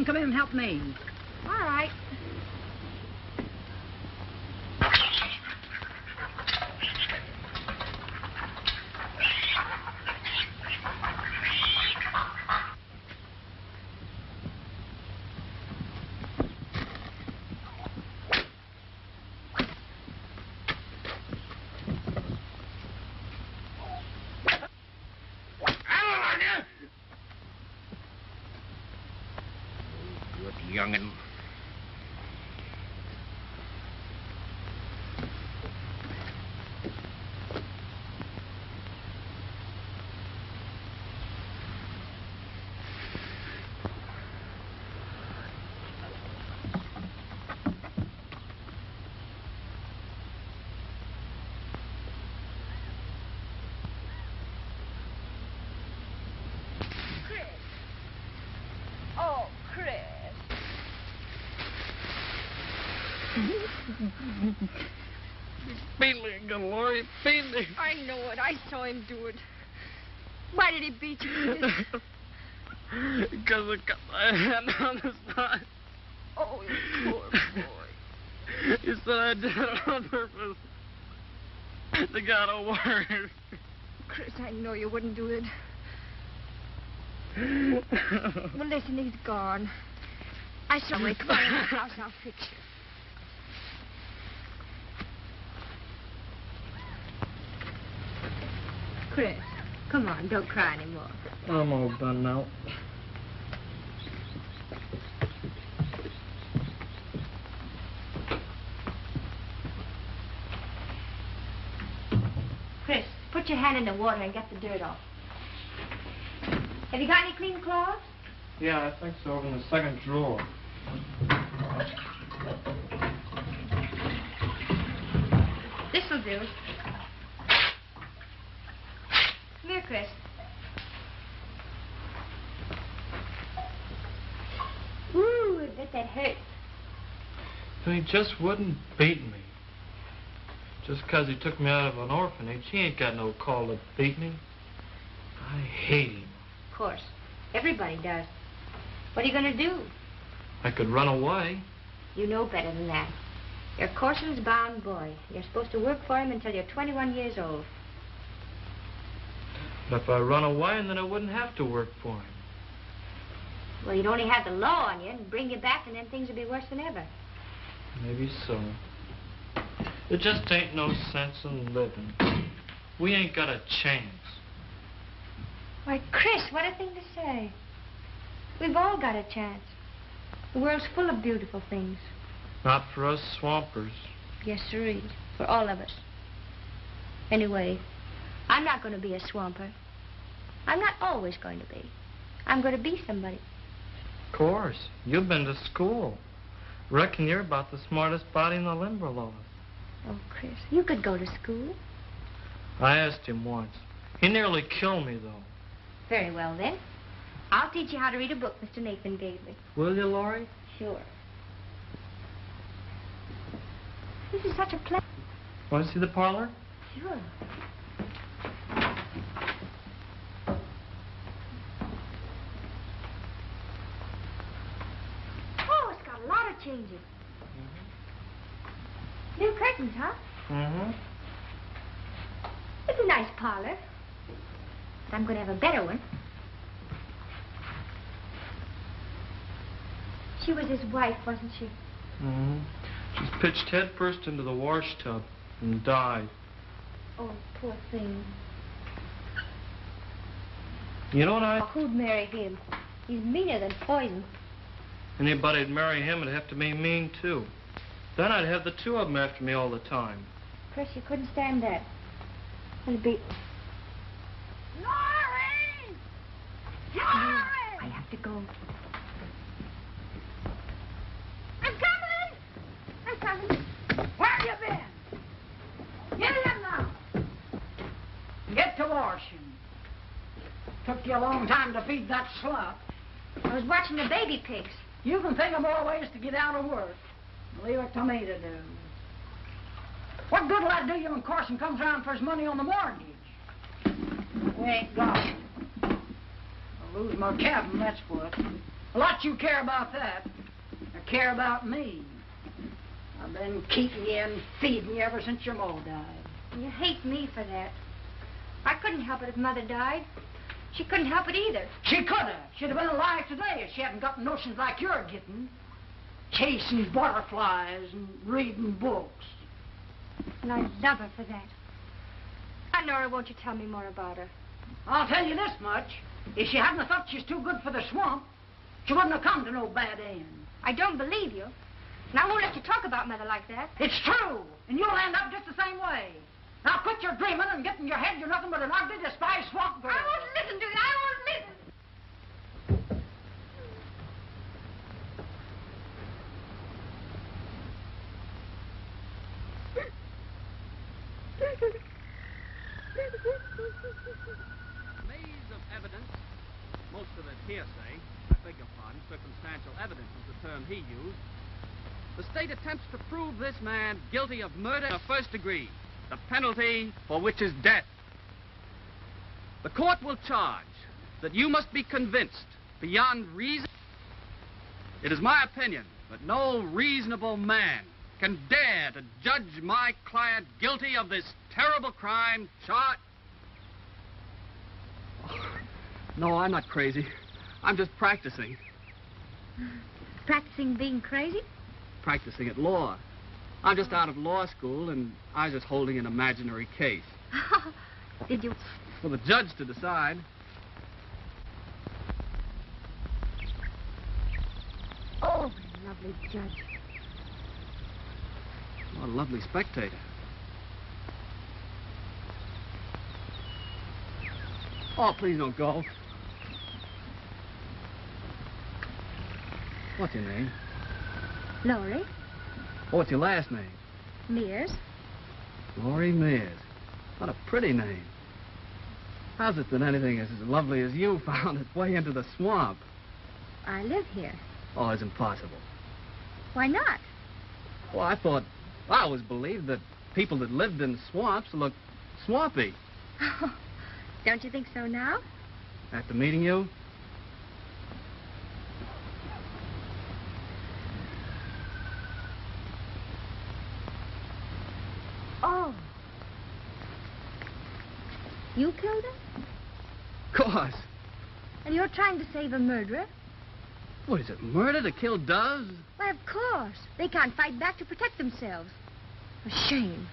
then come in and help me. All right. Youngin'. Chris. Oh, Chris. Beat me again, Laurie. Beat me. I know it. I saw him do it. Why did he beat you, Chris? Because I got my hand on his knife. Oh, you poor boy. He said I did it on purpose. They got a word. Chris, I know you wouldn't do it. Well, listen, he's gone. I saw him come out of the house. I'll fix you. Chris, come on, don't cry anymore. I'm all done now. Chris, put your hand in the water and get the dirt off. Have you got any clean clothes? Yeah, I think so, in the second drawer. This'll do. Come here, Chris. Ooh, I bet that hurt. He just wouldn't beat me. Just 'cause he took me out of an orphanage, he ain't got no call to beat me. I hate him. Of course. Everybody does. What are you going to do? I could run away. You know better than that. You're Corson's bound boy. You're supposed to work for him until you're 21 years old. But if I run away, then I wouldn't have to work for him. Well, you'd only have the law on you and bring you back, and then things would be worse than ever. Maybe so. There just ain't no sense in living. We ain't got a chance. Why, Chris, what a thing to say. We've all got a chance. The world's full of beautiful things. Not for us swampers. Yes, sirree. For all of us. Anyway, I'm not going to be a swamper. I'm not always going to be. I'm going to be somebody. Of course. You've been to school. Reckon you're about the smartest body in the Limberlost. Oh, Chris, you could go to school. I asked him once. He nearly killed me, though. Very well, then. I'll teach you how to read a book Mr. Nathan gave me. Will you, Laurie? Sure. This is such a pleasure. Want to see the parlor? Sure. Oh, it's got a lot of changes. New curtains, huh? Mm-hmm. It's a nice parlor. But I'm going to have a better one. She was his wife, wasn't she? Mm-hmm. She's pitched head first into the wash tub and died. Oh, poor thing. You know what Who'd marry him? He's meaner than poison. Anybody'd marry him would have to be mean, too. Then I'd have the two of them after me all the time. Chris, you couldn't stand that. It'd be... Laurie! Laurie! I have to go. I'm coming! I'm coming. Where have you been? Get in now. Get to washing. Took you a long time to feed that slut. I was watching the baby pigs. You can think of more ways to get out of work. Leave it to me to do. What good will that do you when Corson comes around for his money on the mortgage? We ain't got it. I'll lose my cabin, that's what. A lot you care about that. I care about me. I've been keeping you and feeding you ever since your ma died. You hate me for that. I couldn't help it if Mother died. She couldn't help it either. She could have. She'd have been alive today if she hadn't got notions like you're getting. Chasing butterflies and reading books. And I love her for that. Now, Nora, won't you tell me more about her? I'll tell you this much. If she hadn't have thought she's too good for the swamp, she wouldn't have come to no bad end. I don't believe you. And I won't let you talk about Mother like that. It's true, and you'll end up just the same way. Now quit your dreaming and get in your head you're nothing but an ugly, despised swamp girl. I won't listen to it. I won't listen. Maze of evidence, most of it hearsay, I beg your pardon, circumstantial evidence is the term he used. The state attempts to prove this man guilty of murder in the first degree, the penalty for which is death. The court will charge that you must be convinced beyond reason. It is my opinion that no reasonable man can dare to judge my client guilty of this terrible crime charged. No, I'm not crazy. I'm just practicing. Practicing being crazy? Practicing at law. I'm just out of law school, and I was just holding an imaginary case. Did you? For the judge to decide. Oh, what a lovely judge. What a lovely spectator. Oh, please don't go. What's your name? Laurie. What's your last name? Mears. Laurie Mears. What a pretty name. How's it that anything as lovely as you found its way into the swamp? I live here. Oh, it's impossible. Why not? Well, I always believed that people that lived in swamps looked swampy. Don't you think so now? After meeting you? Oh. You killed her? Of course. And you're trying to save a murderer? What is it, murder to kill doves? Why, of course. They can't fight back to protect themselves. A shame.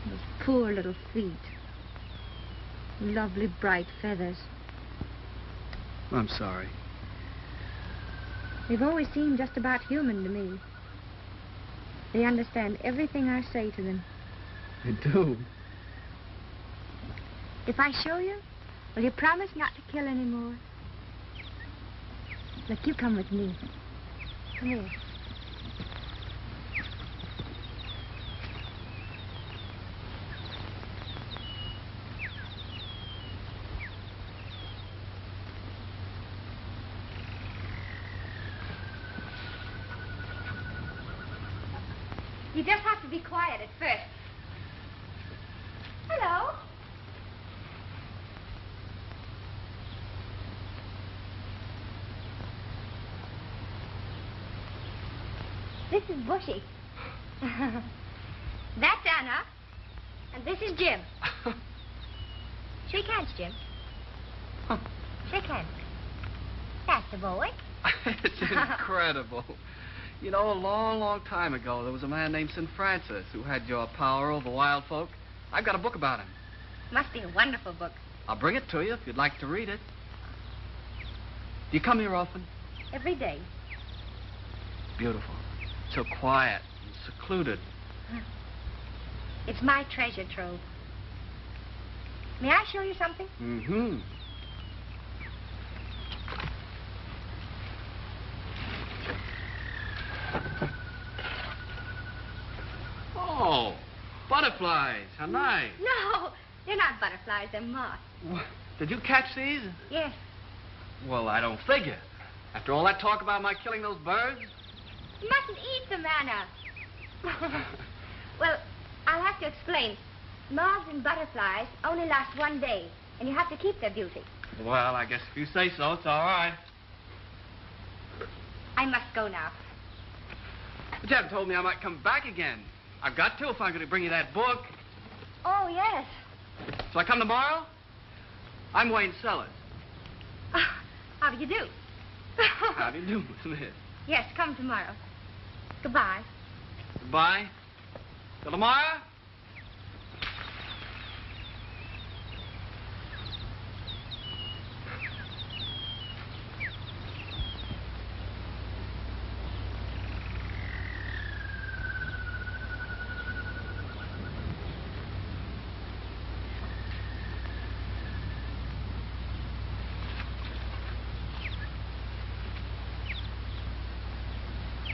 Those poor little feet. Lovely bright feathers. I'm sorry. They've always seemed just about human to me. They understand everything I say to them. They do. If I show you, will you promise not to kill anymore? Look, you come with me. Come here. You just have to be quiet at first. Hello. This is Bushy. That's Anna. And this is Jim. Shake hands, Jim. Shake hands. That's the boy. It's incredible. You know, a long, long time ago, there was a man named St. Francis who had your power over wild folk. I've got a book about him. Must be a wonderful book. I'll bring it to you if you'd like to read it. Do you come here often? Every day. Beautiful. So quiet and secluded. It's my treasure trove. May I show you something? Mm-hmm. Oh, butterflies. How nice. No, they're not butterflies, they're moths. What? Did you catch these? Yes. Well, I don't figure. After all that talk about my killing those birds? You mustn't eat them, Anna. Well, I'll have to explain. Moths and butterflies only last one day, and you have to keep their beauty. Well, I guess if you say so, it's all right. I must go now. But you haven't told me I might come back again. I've got to if I'm going to bring you that book. Oh, yes. So I come tomorrow? I'm Wayne Sellers. How do you do? How do you do, Miss? Yes, come tomorrow. Goodbye. Goodbye. Till tomorrow?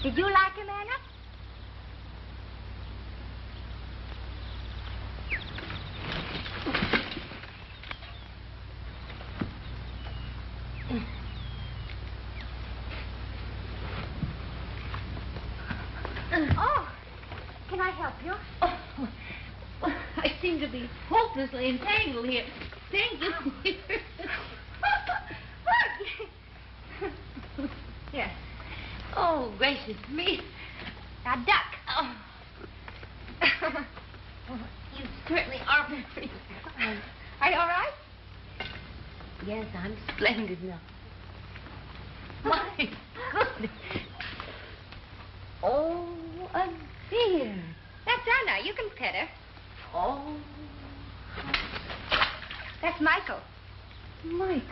Did you like him, Anna? Oh, can I help you? Oh, well, I seem to be hopelessly entangled here. Thank you. Yes. Oh, gracious me. Now, duck. Oh. Oh, you certainly are very... Are you all right? Yes, I'm splendid now. My goodness. Oh, a dear. That's Anna. You can pet her. Oh, That's Michael. Michael.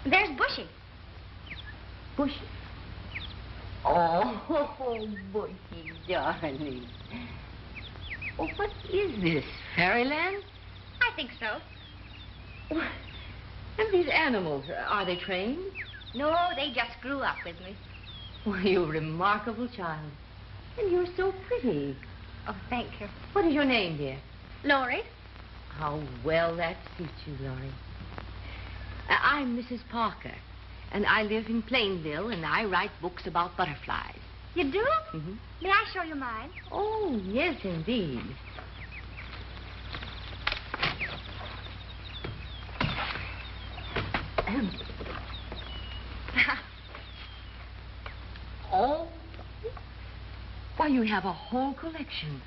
There's Bushy. Bushy. Oh, Bushy, darling. Oh, what is this, fairyland? I think so. And these animals, are they trained? No, they just grew up with me. Well, you're a remarkable child. And you're so pretty. Oh, thank you. What is your name, dear? Laurie? How well that suits you, Laurie. I'm Mrs. Parker, and I live in Plainville, and I write books about butterflies. You do? Mm-hmm. May I show you mine? Oh, yes, indeed. Oh. Why, you have a whole collection.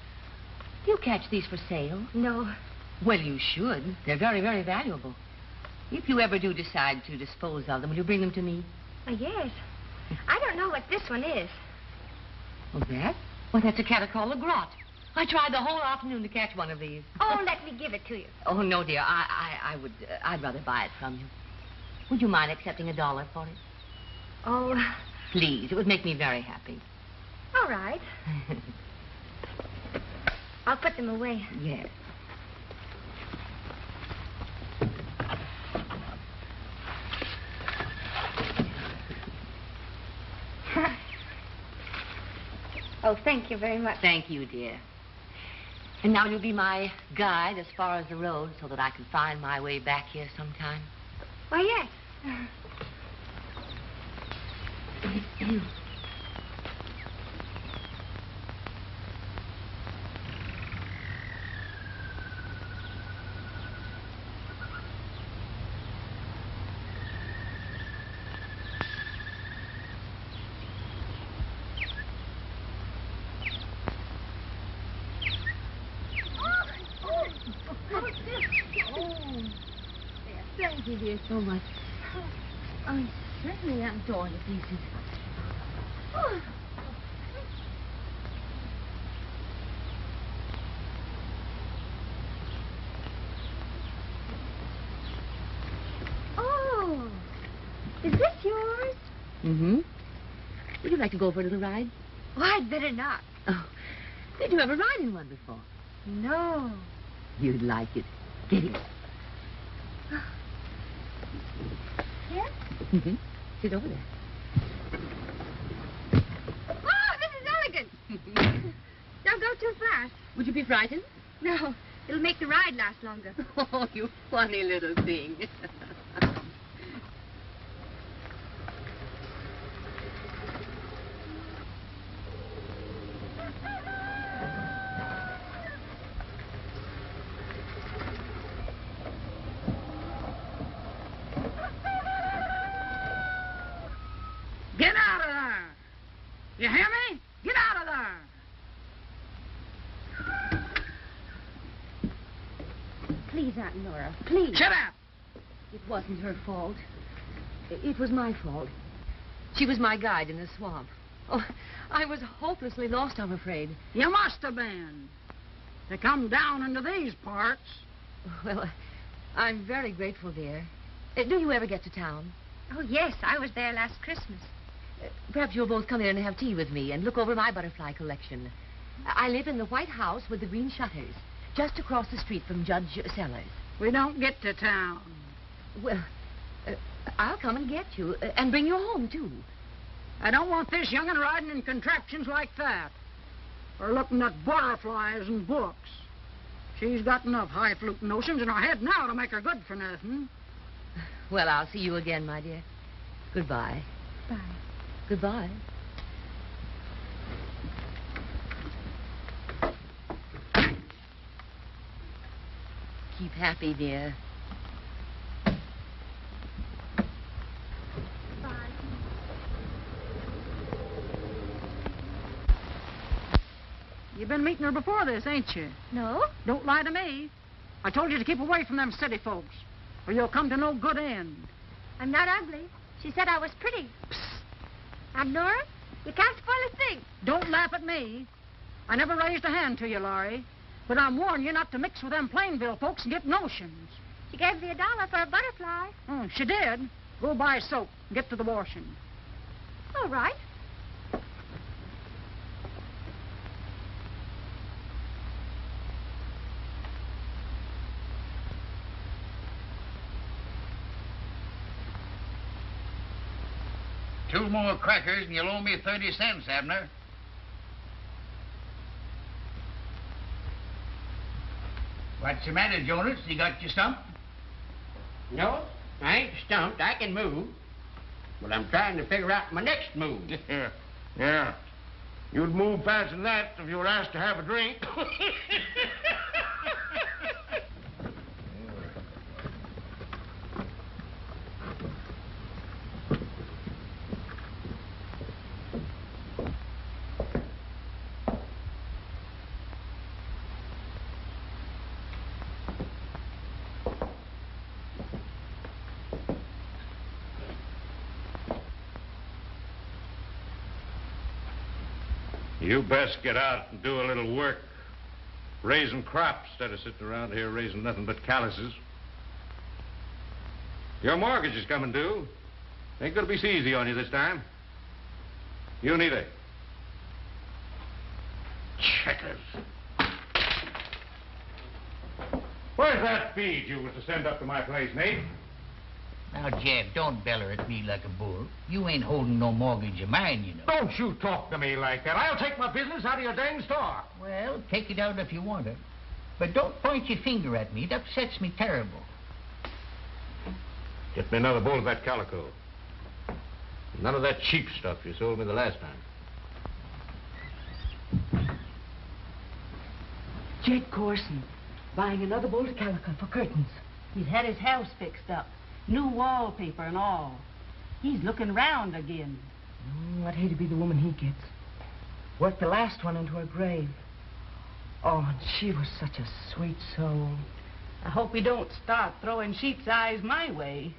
Do you catch these for sale? No. Well, you should. They're very, very valuable. If you ever do decide to dispose of them, will you bring them to me? Yes. I don't know what this one is. Oh, that? Well, that's a catacall grot. I tried the whole afternoon to catch one of these. Oh, let me give it to you. Oh, no, dear. I'd rather buy it from you. Would you mind accepting $1 for it? Oh, Please. It would make me very happy. all right. I'll put them away. Yes. Oh, thank you very much. Thank you, dear. And now you'll be my guide as far as the road so that I can find my way back here sometime. Why, yes. Thank you, dear, so much. I certainly am torn to pieces. Oh, is this yours? Mm-hmm. Would you like to go for a little ride? Oh, I'd better not. Oh, did you ever ride in one before? No. You'd like it. Get in. Yes? Mm-hmm. Sit over there. Oh, this is elegant. Don't go too fast. Would you be frightened? No, it'll make the ride last longer. Oh, you funny little thing. You hear me? Get out of there. Please, Aunt Nora, please. Shut up. It wasn't her fault. It was my fault. She was my guide in the swamp. Oh, I was hopelessly lost, I'm afraid. You must have been. To come down into these parts. Well, I'm very grateful, dear. Do you ever get to town? Oh, yes, I was there last Christmas. Perhaps you'll both come in and have tea with me and look over my butterfly collection. I live in the White House with the green shutters, just across the street from Judge Sellers. We don't get to town. Well, I'll come and get you and bring you home, too. I don't want this young'un riding in contraptions like that. Or looking at butterflies and books. She's got enough highfalutin notions in her head now to make her good for nothing. Well, I'll see you again, my dear. Goodbye. Bye. Goodbye. Keep happy, dear. You've been meeting her before this, ain't you? No? Don't lie to me. I told you to keep away from them city folks, or you'll come to no good end. I'm not ugly. She said I was pretty. Psst. Aunt Nora, you can't spoil a thing. Don't laugh at me. I never raised a hand to you, Laurie. But I'm warning you not to mix with them Plainville folks and get notions. She gave me $1 for a butterfly. Oh, she did. Go buy soap and get to the washing. All right. Two more crackers and you'll owe me 30 cents, Abner. What's the matter, Jonas? You got your stump? No, I ain't stumped. I can move. But I'm trying to figure out my next move. Yeah. You'd move faster than that if you were asked to have a drink. You best get out and do a little work. Raising crops instead of sitting around here raising nothing but calluses. Your mortgage is coming due. Ain't gonna be so easy on you this time. You neither. Checkers. Where's that feed you was to send up to my place, Nate? Now, Jeff, don't beller at me like a bull. You ain't holding no mortgage of mine, you know. Don't you talk to me like that. I'll take my business out of your dang store. Well, take it out if you want it. But don't point your finger at me. It upsets me terrible. Get me another bowl of that calico. None of that cheap stuff you sold me the last time. Jed Corson, buying another bolt of calico for curtains. He's had his house fixed up. New wallpaper and all. He's looking round again. I'd hate to be the woman he gets. Worked the last one into her grave. Oh, and she was such a sweet soul. I hope he don't start throwing sheep's eyes my way.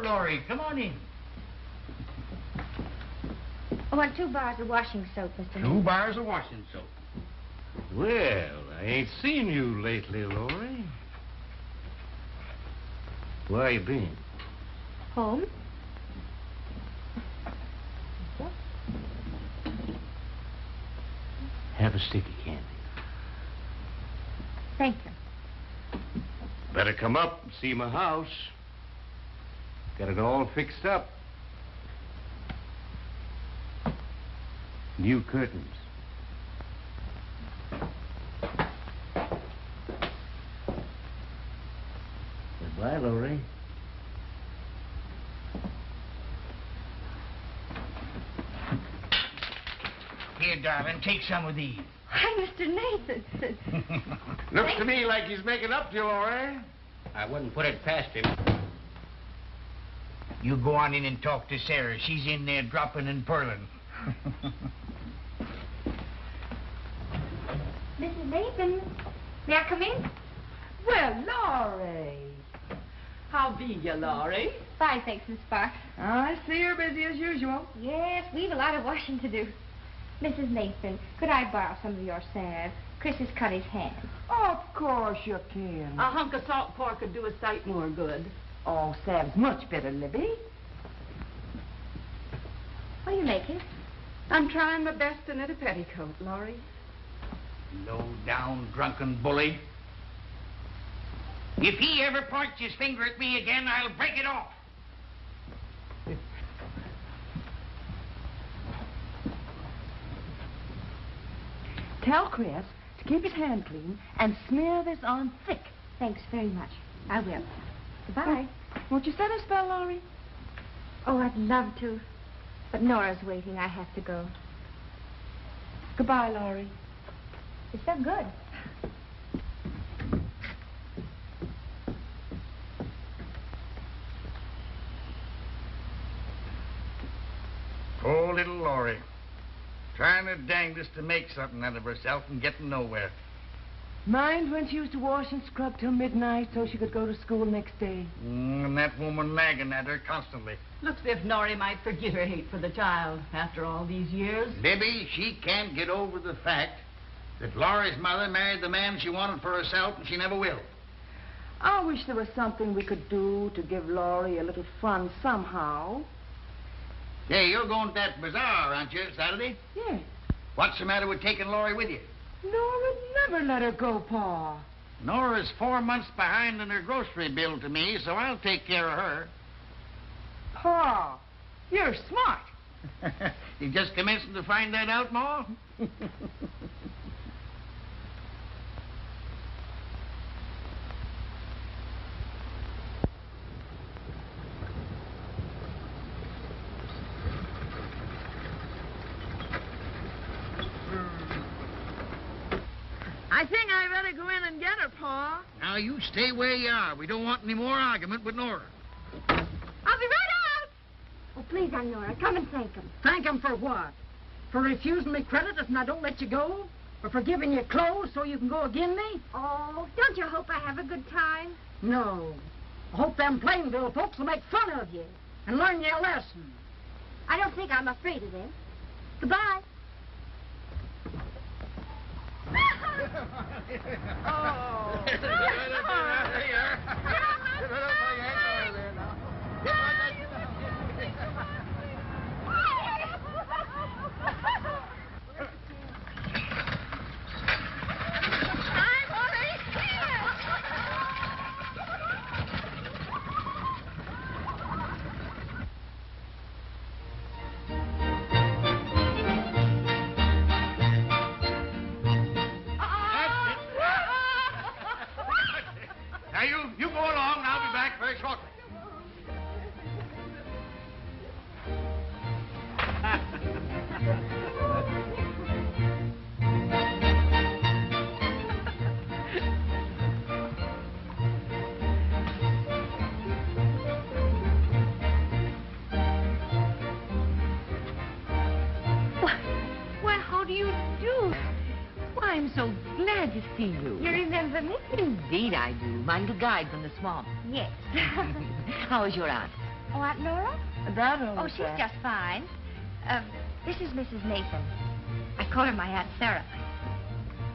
Laurie, come on in. I want 2 bars of washing soap, Mr. 2 bars of washing soap. Well, I ain't seen you lately, Laurie. Where you been? Home? Have a stick of candy. Thank you. Better come up and see my house. Got it all fixed up. New curtains. Goodbye, Laurie. Here, darling, take some of these. Hi, Mr. Nathan. Looks to me like he's making up to you, Laurie. I wouldn't put it past him. You go on in and talk to Sarah. She's in there dropping and purling. Mrs. Nathan, may I come in? Well, Laurie. How be you, Laurie? Fine, thanks, Miss Park. I see you're busy as usual. Yes, we've a lot of washing to do. Mrs. Nathan, could I borrow some of your salve? Chris has cut his hand. Of course you can. A hunk of salt pork could do a sight more good. Oh, salve's much better, Libby. What are you making? I'm trying my best to knit a petticoat, Laurie. Low-down drunken bully. If he ever points his finger at me again, I'll break it off. Tell Chris to keep his hand clean and smear this on thick. Thanks very much. I will. Goodbye. Won't you set a spell, Laurie? Oh, I'd love to. But Nora's waiting. I have to go. Goodbye, Laurie. It's so good. Poor little Laurie. Trying her dangdest to make something out of herself and getting nowhere. Mind when she used to wash and scrub till midnight so she could go to school next day? And that woman nagging at her constantly. Looks as if Norrie might forget her hate for the child after all these years. Libby, she can't get over the fact that Laurie's mother married the man she wanted for herself, and she never will. I wish there was something we could do to give Laurie a little fun somehow. Hey, you're going to that bazaar, aren't you, Saturday? Yes. What's the matter with taking Laurie with you? Nora never let her go, Pa. Nora's 4 months behind in her grocery bill to me, so I'll take care of her. Pa, you're smart. You just commencing to find that out, Ma? I think I better go in and get her, Pa. Now, you stay where you are. We don't want any more argument with Nora. I'll be right out. Oh, please, Aunt Nora, come and thank him. Thank him for what? For refusing me credit if I don't let you go? Or for giving you clothes so you can go again me? Oh, don't you hope I have a good time? No. I hope them Plainville folks will make fun of you and learn you a lesson. I don't think I'm afraid of them. Goodbye. Oh. Now, you go along, and I'll be back very shortly. Why, how do you do? Why, I'm so glad to see you. You remember me? Indeed I do. My little guide from the swamp. Yes. How is your aunt? Oh, Aunt Nora? That old Oh, she's just fine. This is Mrs. Nathan. I call her my Aunt Sarah.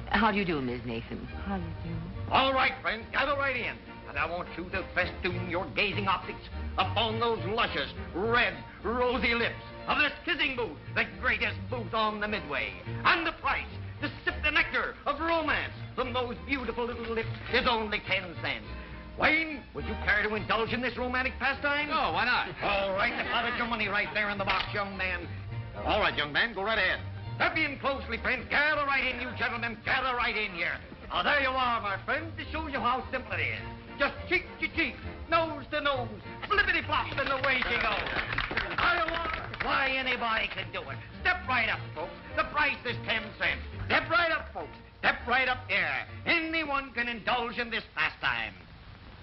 How do you do, Miss Nathan? How do you do? All right, friends, gather right in. And I want you to festoon your gazing optics upon those luscious, red, rosy lips of this kissing booth, the greatest booth on the Midway. And the price to sip the nectar of romance from those beautiful little lips is only 10 cents. Wayne, would you care to indulge in this romantic pastime? Oh, why not? All right, deposit your money right there in the box, young man. All right, young man, go right ahead. Step in closely, friends. Gather right in, you gentlemen. Gather right in here. Oh, there you are, my friends, to show you how simple it is. Just cheek to cheek, nose to nose, flippity-flop, and away she goes. There you are. Why, anybody can do it. Step right up, folks. The price is 10 cents. Step right up, folks. Step right up here. Anyone can indulge in this pastime.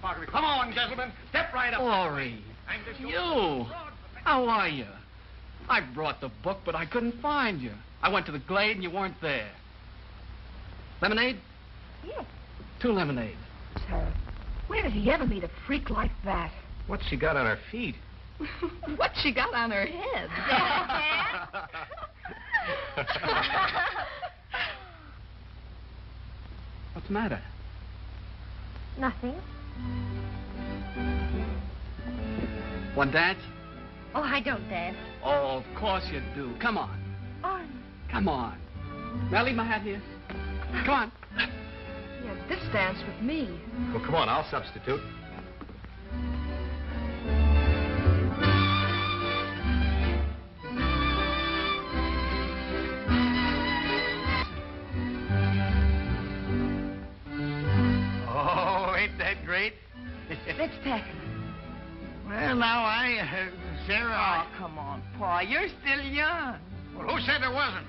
Parker, come on, gentlemen. Step right up. Laurie, you. How are you? I brought the book, but I couldn't find you. I went to the Glade and you weren't there. Lemonade? Yes. 2 lemonades. Sir, where did he ever meet a freak like that? What's she got on her feet? What she got on her head? What's the matter? Nothing. Want dance? Oh, I don't dance. Oh, of course you do. Come on. Oh, Come on. May I leave my hat here? Come on. Yeah, this dance with me. Well, come on, I'll substitute. Oh, ain't that great? Let's tack it. Well, now, Sarah... Oh, come on, Pa. You're still young. Well, who said there wasn't?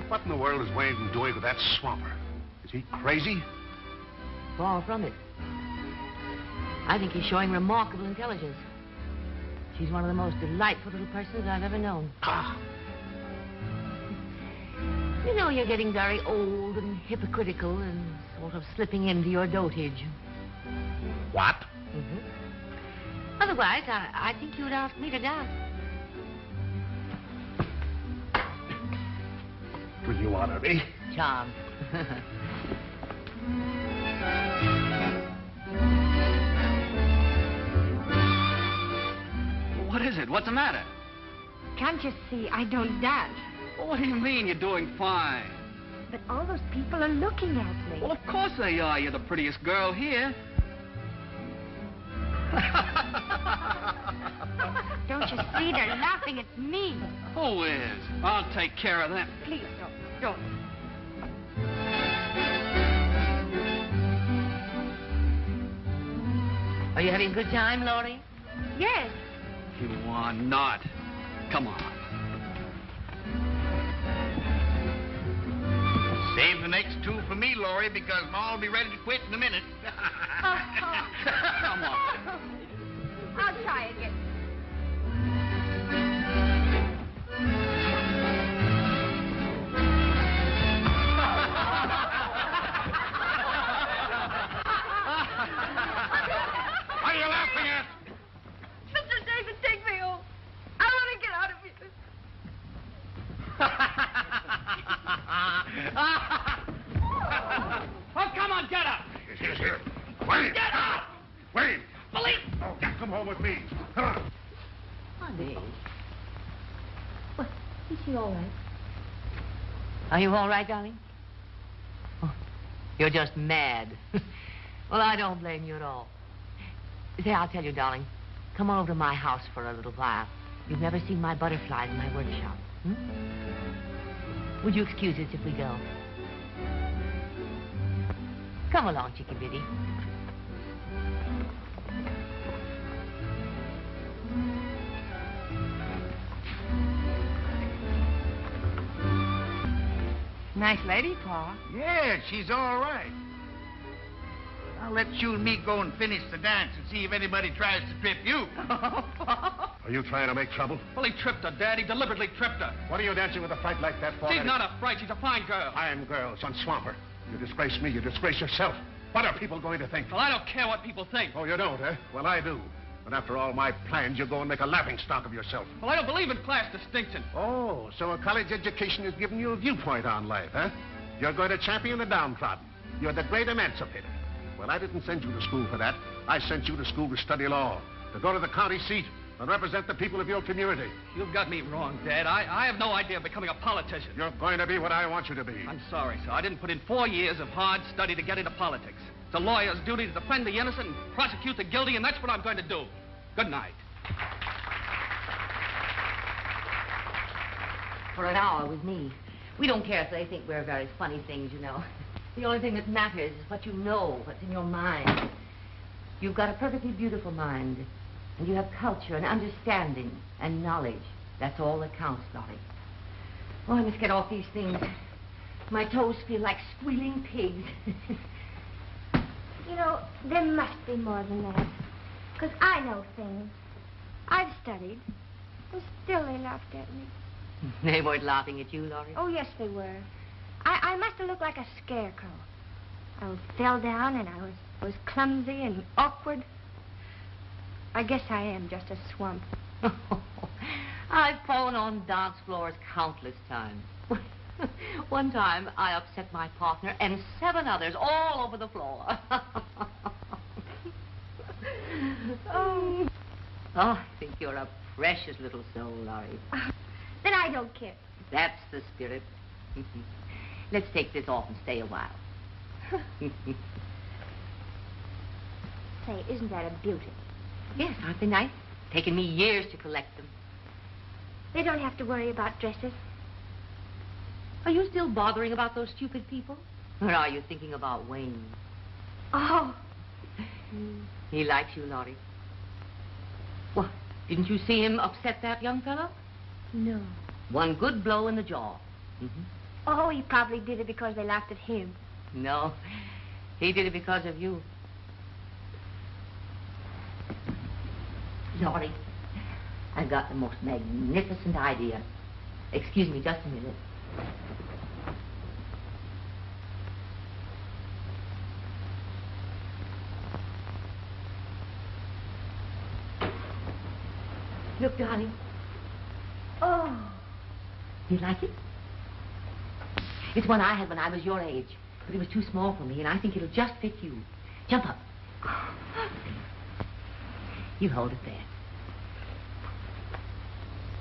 What in the world is Wayne doing with that swamper? Is he crazy? Far from it. I think he's showing remarkable intelligence. She's one of the most delightful little persons I've ever known. Ah. You know, you're getting very old and hypocritical and sort of slipping into your dotage. What? Mm-hmm. Otherwise, I think you'd ask me to dance. Will you honor me? Charmed. What is it? What's the matter? can't you see I don't dance? Well, what do you mean? You're doing fine. But all those people are looking at me. Well, of course they are. You're the prettiest girl here. Don't you see? They're laughing at me. Who is? I'll take care of them. Please, don't. Are you having a good time, Laurie? Yes. You are not. Come on. Save the next two for me, Laurie, because Ma'll be ready to quit in a minute. Come on. I'll try again. What are you laughing at? Mr. David, take me home. I want to get out of here. Oh, come on, get up! Here. Wait! Get up! Wait! Police! Oh, come home with me. Come on. Honey. Well, is she all right? Are you all right, darling? Oh, you're just mad. Well, I don't blame you at all. Say, I'll tell you, darling. Come on over to my house for a little while. You've never seen my butterflies in my workshop. Would you excuse us if we go? Come along, Chicky Biddy. Nice lady, Pa. Yeah, she's all right. I'll let you and me go and finish the dance and see if anybody tries to trip you. Are you trying to make trouble? Well, he tripped her, Dad. He deliberately tripped her. What are you dancing with a fright like that for? She's not a fright. She's a fine girl. Fine girl, son Swamper. You disgrace me, you disgrace yourself. What are people going to think? Well, I don't care what people think. Oh, you don't, eh? Well, I do. But after all my plans, you go and make a laughing stock of yourself. Well, I don't believe in class distinction. Oh, so a college education has given you a viewpoint on life, huh? You're going to champion the downtrodden. You're the great emancipator. Well, I didn't send you to school for that. I sent you to school to study law, to go to the county seat and represent the people of your community. You've got me wrong, Dad. I have no idea of becoming a politician. You're going to be what I want you to be. I'm sorry, sir. I didn't put in 4 years of hard study to get into politics. It's a lawyer's duty to defend the innocent and prosecute the guilty, and that's what I'm going to do. Good night. For an hour with me. We don't care if they think we're very funny things, you know. The only thing that matters is what you know, what's in your mind. You've got a perfectly beautiful mind. And you have culture and understanding and knowledge. That's all that counts, Laurie. Oh, I must get off these things. My toes feel like squealing pigs. You know, there must be more than that. Because I know things. I've studied. And still they laughed at me. They weren't laughing at you, Laurie? Oh, yes, they were. I must have looked like a scarecrow. I fell down and I was clumsy and awkward. I guess I am just a swamp. I've fallen on dance floors countless times. One time, I upset my partner and 7 others all over the floor. Oh, I think you're a precious little soul, Laurie. Then I don't care. That's the spirit. Let's take this off and stay a while. Say, isn't that a beauty? Yes, aren't they nice? Taken me years to collect them. They don't have to worry about dresses. Are you still bothering about those stupid people? Or are you thinking about Wayne? Oh. He likes you, Laurie. What? Didn't you see him upset that young fellow? No. One good blow in the jaw. Oh, he probably did it because they laughed at him. No, he did it because of you. Laurie, I've got the most magnificent idea. Excuse me just a minute. Look, darling. Oh. You like it? It's one I had when I was your age, but it was too small for me, and I think it'll just fit you. Jump up. You hold it there.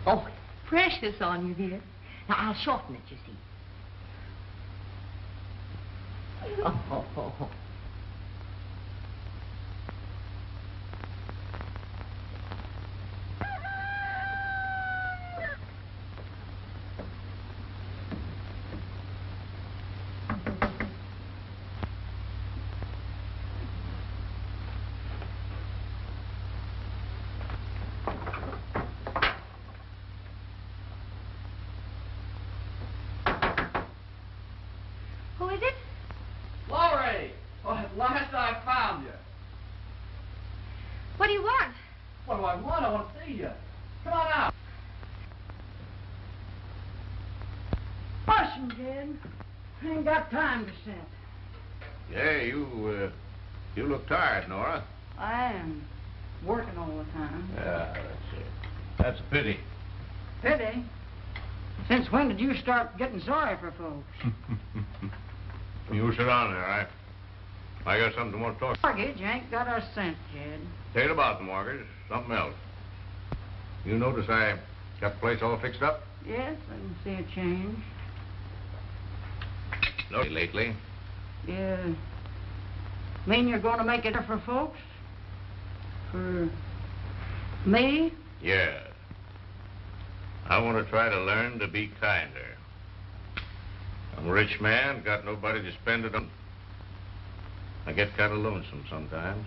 Oh, it's precious on you, dear. Now, I'll shorten it, you see. Oh. Who is it? Laurie! Well, at last I found you. What do you want? What do I want? I want to see you. Come on out. Listen, kid. I ain't got time to sit. Yeah, you look tired, Nora. I am working all the time. Yeah, that's it. That's a pity. Pity. Since when did you start getting sorry for folks? You sit down there, I got something I want to talk to you. Mortgage ain't got a cent, Jed. Ain't about the mortgage, something else. You notice I got the place all fixed up? Yes, I can see a change. No, lately. You mean you're going to make it for folks? For me? Yeah. I want to try to learn to be kinder. I'm a rich man, got nobody to spend it on. I get kind of lonesome sometimes.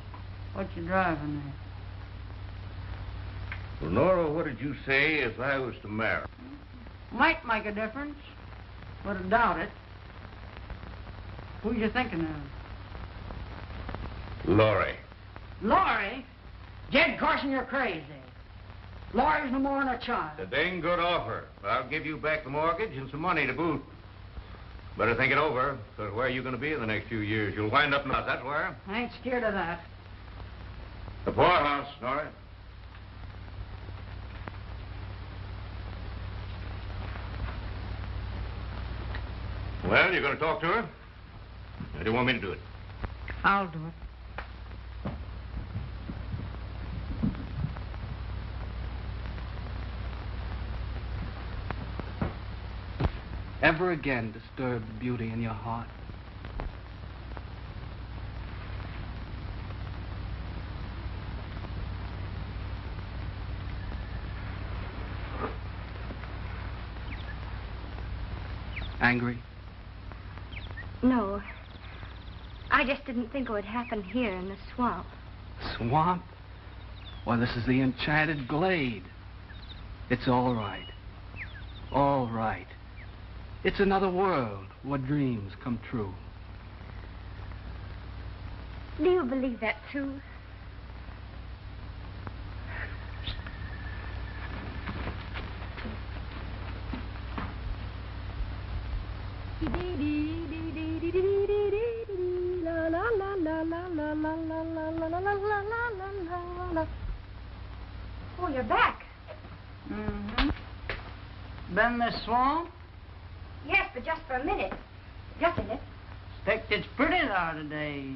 What you driving at? Well, Nora, what did you say if I was to marry? Might make a difference, but I doubt it. Who you thinking of? Laurie. Laurie? Jed Carson, you're crazy. Laurie's no more than a child. A dang good offer. I'll give you back the mortgage and some money to boot. Better think it over, because where are you going to be in the next few years? You'll wind up in us, that's where. I ain't scared of that. The poorhouse, Nora. Well, you're going to talk to her? Or do you want me to do it? I'll do it. Ever again disturb the beauty in your heart? Angry? No. I just didn't think it would happen here in the swamp. Swamp? Why, this is the enchanted glade. It's all right. All right. It's another world where dreams come true. Do you believe that, too? Oh, you're back. Mm-hmm. Been this swamp? Yes, but just for a minute. Just a minute. Expect it's pretty there today.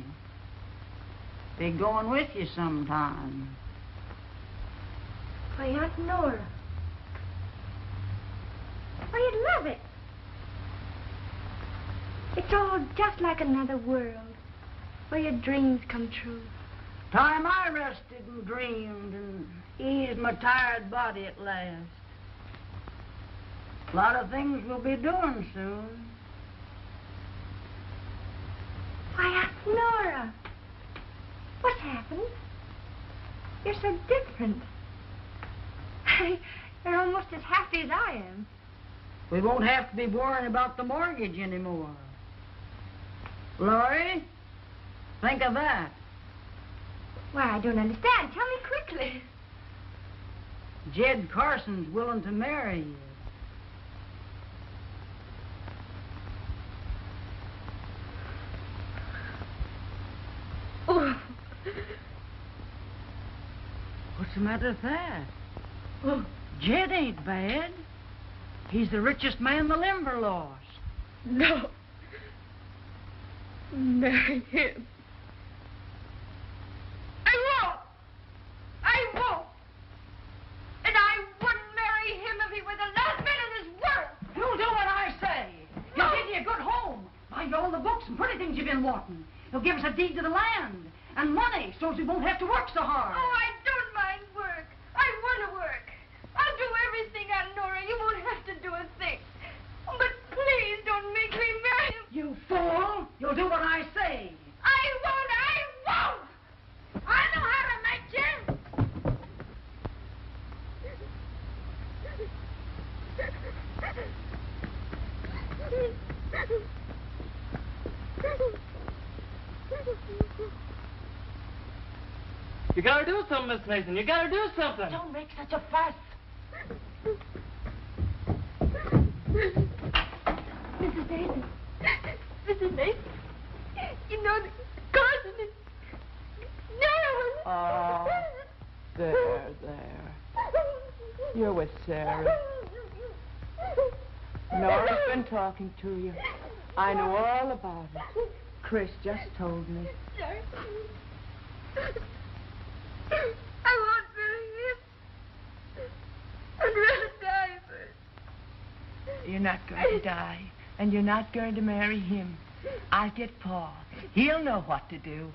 Be going with you sometime. Why, Aunt Nora. Why, you'd love it. It's all just like another world where your dreams come true. Time I rested and dreamed and eased my tired body at last. A lot of things we'll be doing soon. Why, Aunt Nora. What's happened? You're so different. You're almost as happy as I am. We won't have to be worrying about the mortgage anymore. Laurie, think of that. Why, I don't understand. Tell me quickly. Jed Carson's willing to marry you. Oh. What's the matter with that? Oh, Jed ain't bad. He's the richest man in the Limberlost. No. Marry him. I won't. I won't. And I wouldn't marry him if he were the last man in this world. You'll do what I say. He'll give you a good home. Buy you all the books and pretty things you've been wanting. He'll give us a deed to the land and money so we won't have to work so hard. Oh, I don't mind work. I want to work. I'll do everything, Aunt Nora. You won't have to do a thing. But please don't make me marry him. You fool! You'll do what I say. I won't. I won't. I know how to make you. You gotta do something, Miss Mason. You gotta do something. Don't make such a fuss. Mrs. Mason. Mrs. Mason. You know that Carson is... No! Oh, there. You're with Sarah. Nora's been talking to you. I know all about it. Chris just told me. I won't marry him. I'd rather die first. You're not going to die, and you're not going to marry him. I'll get Paul. He'll know what to do.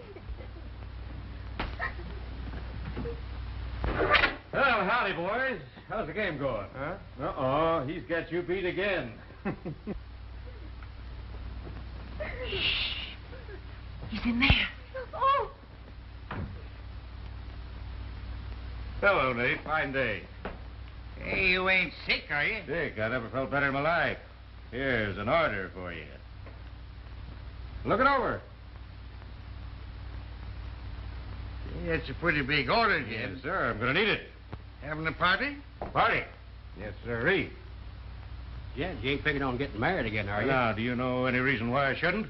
Well, howdy, boys. How's the game going? Huh? Uh-oh, he's got you beat again. Shh. He's in there. Oh! Hello, Nate. Fine day. Hey, you ain't sick, are you? Dick, I never felt better in my life. Here's an order for you. Look it over. It's a pretty big order, Jed. Yes, sir. I'm going to need it. Having a party? Party. Yes, sirree. Jed, you ain't figuring on getting married again, are you? Now, do you know any reason why I shouldn't?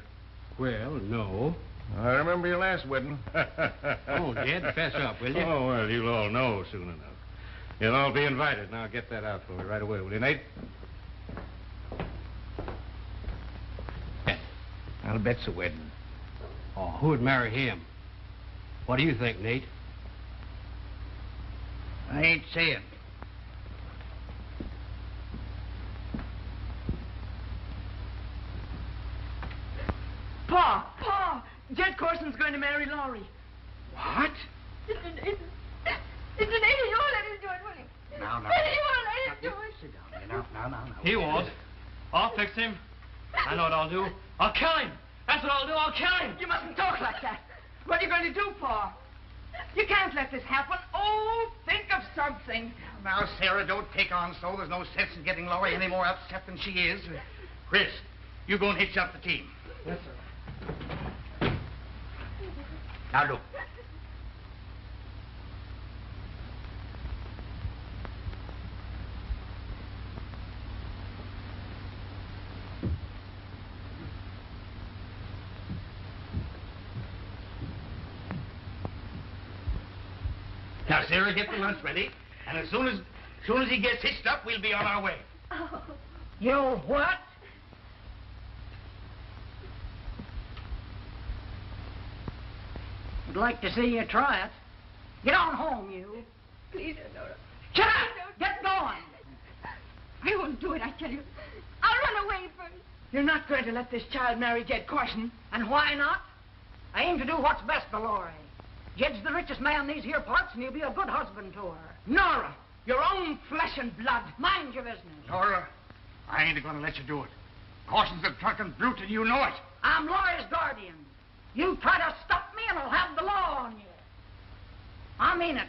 Well, no. I remember your last wedding. Oh, Jed, fess up, will you? Oh, well, you'll all know soon enough. You'll all be invited. Now, get that out for me right away, will you, Nate? I'll bet's a wedding. Oh, who'd marry him? What do you think, Nate? I ain't saying. Pa! Jed Corson's going to marry Laurie. What? It's an idiot. You won't let him do it, will you? Now. You won't let him do it. Sit down. Now. He won't. I'll fix him. I know what I'll do. I'll kill him. That's what I'll do. I'll kill him. You mustn't talk like that. What are you going to do, Pa? You can't let this happen. Oh, think of something. Now, Sarah, don't take on so. There's no sense in getting Laurie any more upset than she is. Chris, you go and hitch up the team. Yes, sir. Now, look. Now, Sarah, get the lunch ready, and as soon as he gets hitched up, we'll be on our way. Oh. You what? I'd like to see you try it. Get on home, you. Please, Nora. Shut up! Get going! I won't do it, I tell you. I'll run away first. You're not going to let this child marry Jed Carson. And why not? I aim to do what's best for Laurie. Jed's the richest man in these here parts, and he'll be a good husband to her. Nora, your own flesh and blood. Mind your business. Nora, I ain't going to let you do it. Carson's a drunken brute, and you know it. I'm Laurie's guardian. You try to stop me, and I'll have the law on you. I mean it.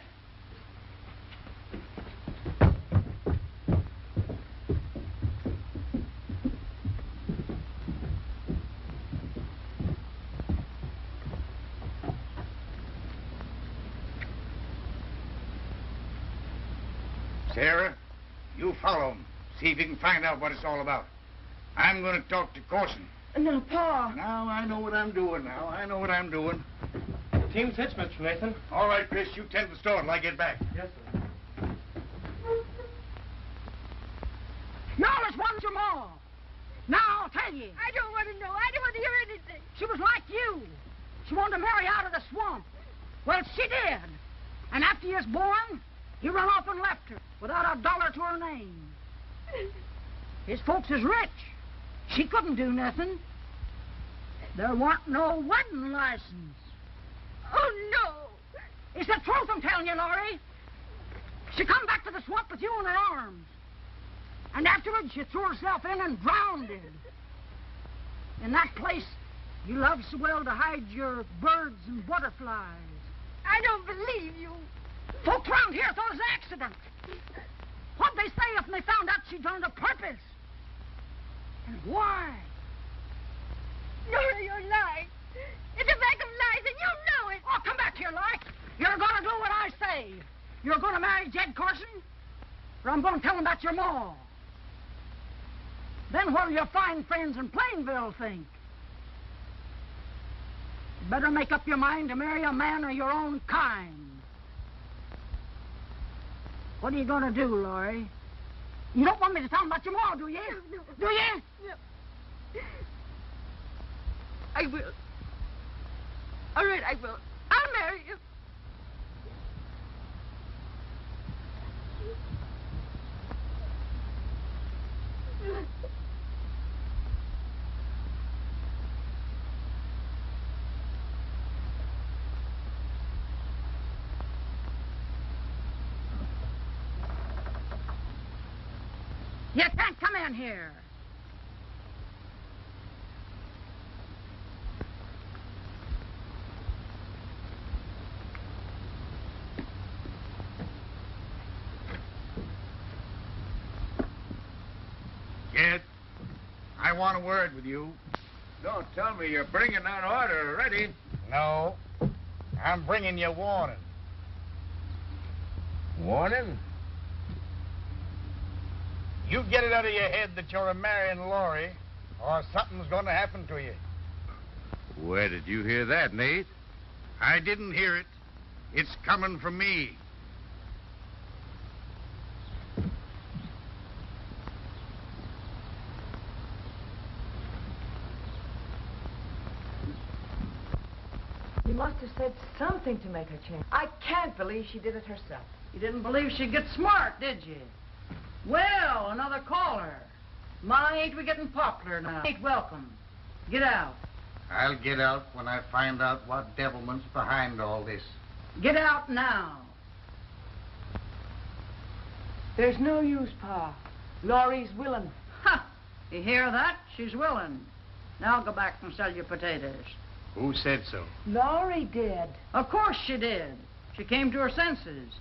Sarah, you follow him. See if you can find out what it's all about. I'm going to talk to Carson. No, Pa. Now, I know what I'm doing now. I know what I'm doing. Team's hitched, Mr. Nathan. All right, Chris, you tend to the store until I get back. Yes, sir. Now let's want your ma. Now I'll tell you. I don't want to know. I don't want to hear anything. She was like you. She wanted to marry out of the swamp. Well, she did. And after you was born, he run off and left her without a dollar to her name. His folks is rich. She couldn't do nothing. There wasn't no wedding license. Oh, no. It's the truth I'm telling you, Laurie. She come back to the swamp with you in her arms. And afterwards, she threw herself in and drowned. In that place, you loved so well to hide your birds and butterflies. I don't believe you. Folks around here thought it was an accident. What'd they say if they found out she'd done it on purpose? And why? Nora, you're lying. It's a bag of lies, and you know it. Oh, come back here, like. You're going to do what I say. You're going to marry Jed Carson, or I'm going to tell him about your ma. Then what'll your fine friends in Plainville think? You better make up your mind to marry a man of your own kind. What are you going to do, Laurie? You don't want me to tell him about your ma, do you? No. Do you? No. I will. All right, I will. I'll marry you. You can't come in here. Jed, I want a word with you. Don't tell me you're bringing that order already. No, I'm bringing you warning. Warning? You get it out of your head that you're marrying Laurie, or something's going to happen to you. Where did you hear that, Nate? I didn't hear it. It's coming from me. You must have said something to make her change. I can't believe she did it herself. You didn't believe she'd get smart, did you? Well, another caller. My, ain't we getting popular now? Ain't welcome. Get out. I'll get out when I find out what devilment's behind all this. Get out now. There's no use, Pa. Laurie's willing. Ha! You hear that? She's willing. Now go back and sell your potatoes. Who said so? Laurie did. Of course she did. She came to her senses.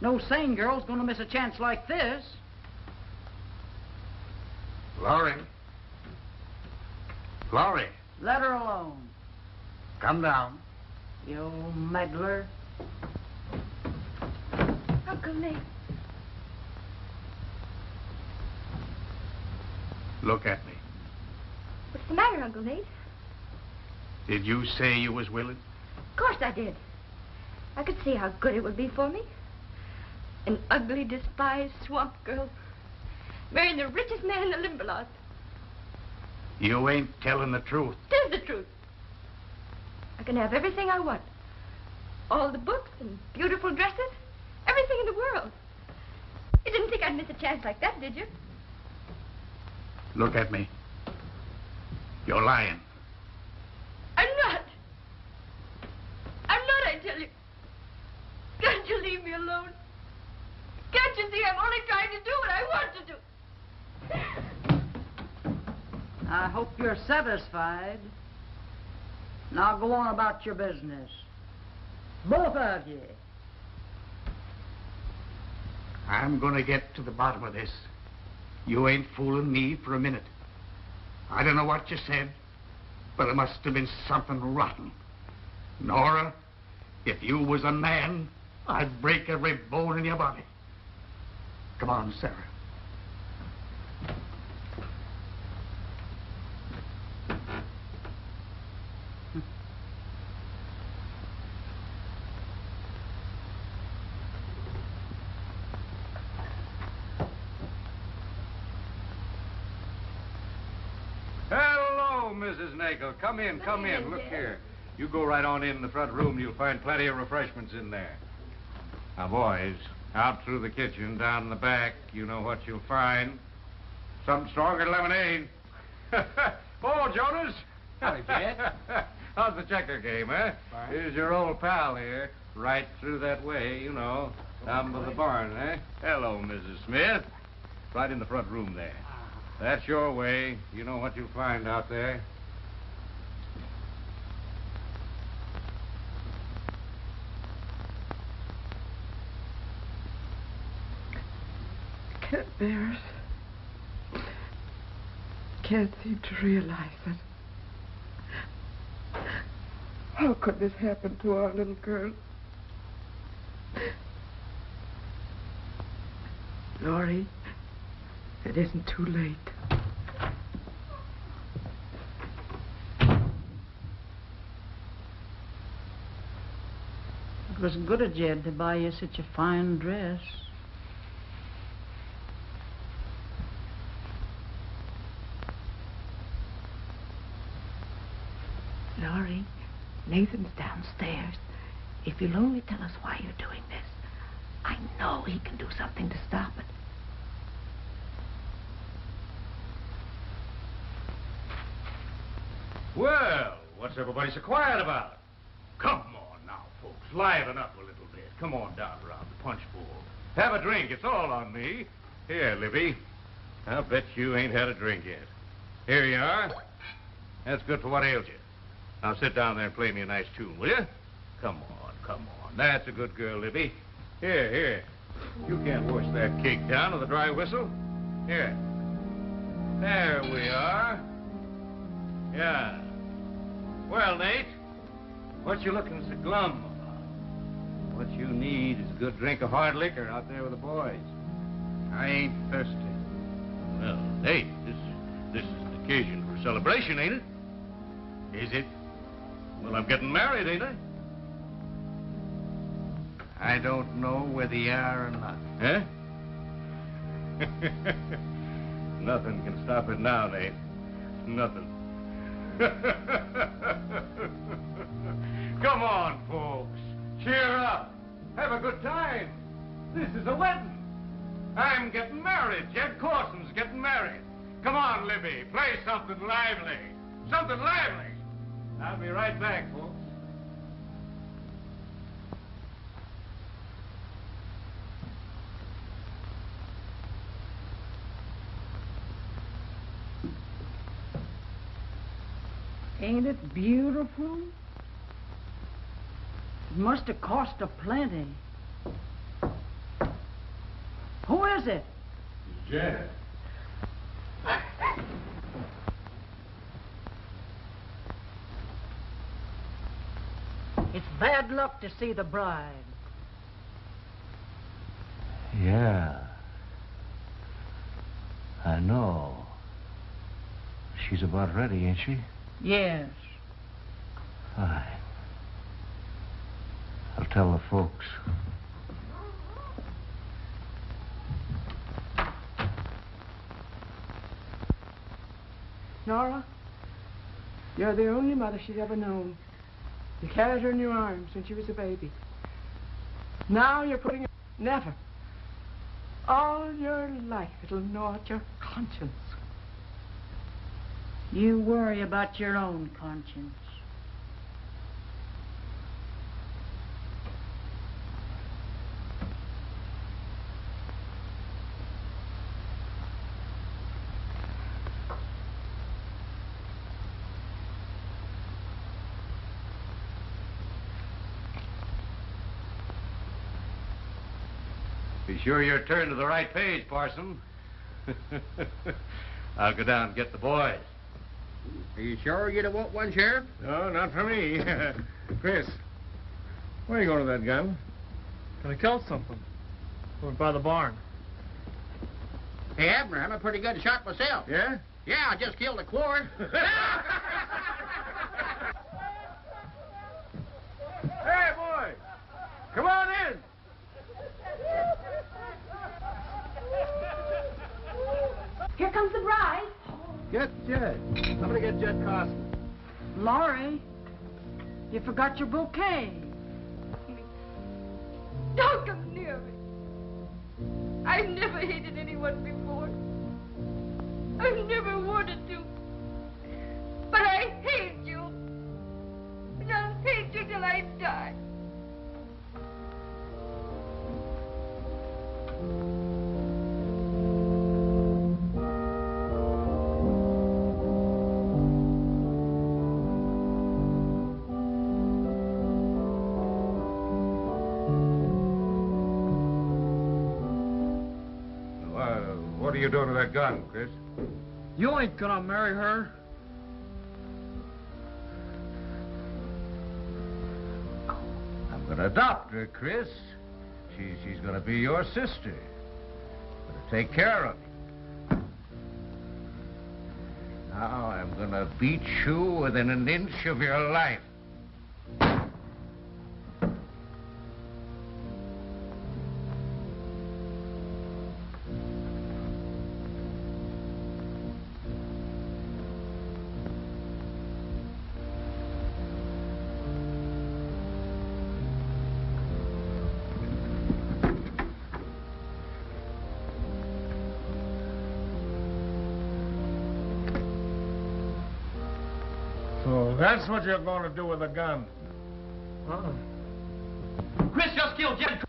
No sane girl's gonna miss a chance like this. Laurie. Laurie, Let her alone. come down. You old meddler. Uncle Nate. Look at me. What's the matter, Uncle Nate? Did you say you was willing? Of course I did. I could see how good it would be for me. An ugly, despised swamp girl marrying the richest man in the Limberlost. You ain't telling the truth. Tis the truth. I can have everything I want. All the books and beautiful dresses. Everything in the world. You didn't think I'd miss a chance like that, did you? Look at me. You're lying. I'm not. I'm not, I tell you. Can't you leave me alone? Can't you see I'm only trying to do what I want to do? I hope you're satisfied. Now go on about your business. Both of you. I'm gonna get to the bottom of this. You ain't fooling me for a minute. I don't know what you said, but it must have been something rotten. Nora, if you was a man, I'd break every bone in your body. Come on, Sarah. Hello, Mrs. Nagel. Come in, come in. Look here. You go right on in the front room. You'll find plenty of refreshments in there. Now, boys, out through the kitchen, down the back, you know what you'll find. Something stronger than lemonade. Oh, Jonas. Howdy, Jed. How's the checker game, eh? Fine. Here's your old pal here. Right through that way, you know. Down by the barn, eh? Hello, Mrs. Smith. Right in the front room there. That's your way. You know what you'll find out there. Can't bear it. Can't seem to realize it. How could this happen to our little girl? Laurie, it isn't too late. It was good of Jed to buy you such a fine dress. Laurie, Nathan's downstairs. If you'll only tell us why you're doing this, I know he can do something to stop it. Well, what's everybody so quiet about? Come on now, folks. Liven up a little bit. Come on down around the punch bowl. Have a drink. It's all on me. Here, Libby. I'll bet you ain't had a drink yet. Here you are. That's good for what ails you. Now sit down there and play me a nice tune, will you? Come on, come on. That's a good girl, Libby. Here, here. You can't wash that cake down with a dry whistle. Here. There we are. Yeah. Well, Nate, what you looking so glum about? What you need is a good drink of hard liquor out there with the boys. I ain't thirsty. Well, Nate, this is an occasion for celebration, ain't it? Is it? Well, I'm getting married, ain't I? I don't know whether you are or not. Eh? Nothing can stop it now, Nate. Nothing. Come on, folks. Cheer up. Have a good time. This is a wedding. I'm getting married. Jed Corson's getting married. Come on, Libby. Play something lively. Something lively. I'll be right back, folks. Ain't it beautiful? It must have cost a plenty. Who is it? Janet. It's bad luck to see the bride. Yeah. I know. She's about ready, ain't she? Yes. Fine. I'll tell the folks. Nora, you're the only mother she's ever known. You carried her in your arms when she was a baby. Now you're putting her... Never. All your life it'll gnaw at your conscience. You worry about your own conscience. Be sure you're turned to the right page, Parson. I'll go down and get the boys. Are you sure you don't want one, Sheriff? No, not for me. Chris, where are you going with that gun? Gonna kill something. Over by the barn. Hey, Abner, I'm a pretty good shot myself. Yeah? Yeah, I just killed a quart. Hey, boys! Come on in! Here comes the bride. Get Jed. Somebody get Jed Carson. Laurie, you forgot your bouquet. Don't come near me. I've never hated anyone before. I've never wanted to. But I hate you. And I'll hate you till I die. What are you doing with that gun, Chris? You ain't gonna marry her. I'm gonna adopt her, Chris. She's gonna be your sister. Gonna take care of you. Now I'm gonna beat you within an inch of your life. So that's what you're going to do with a gun. Chris just killed Jed.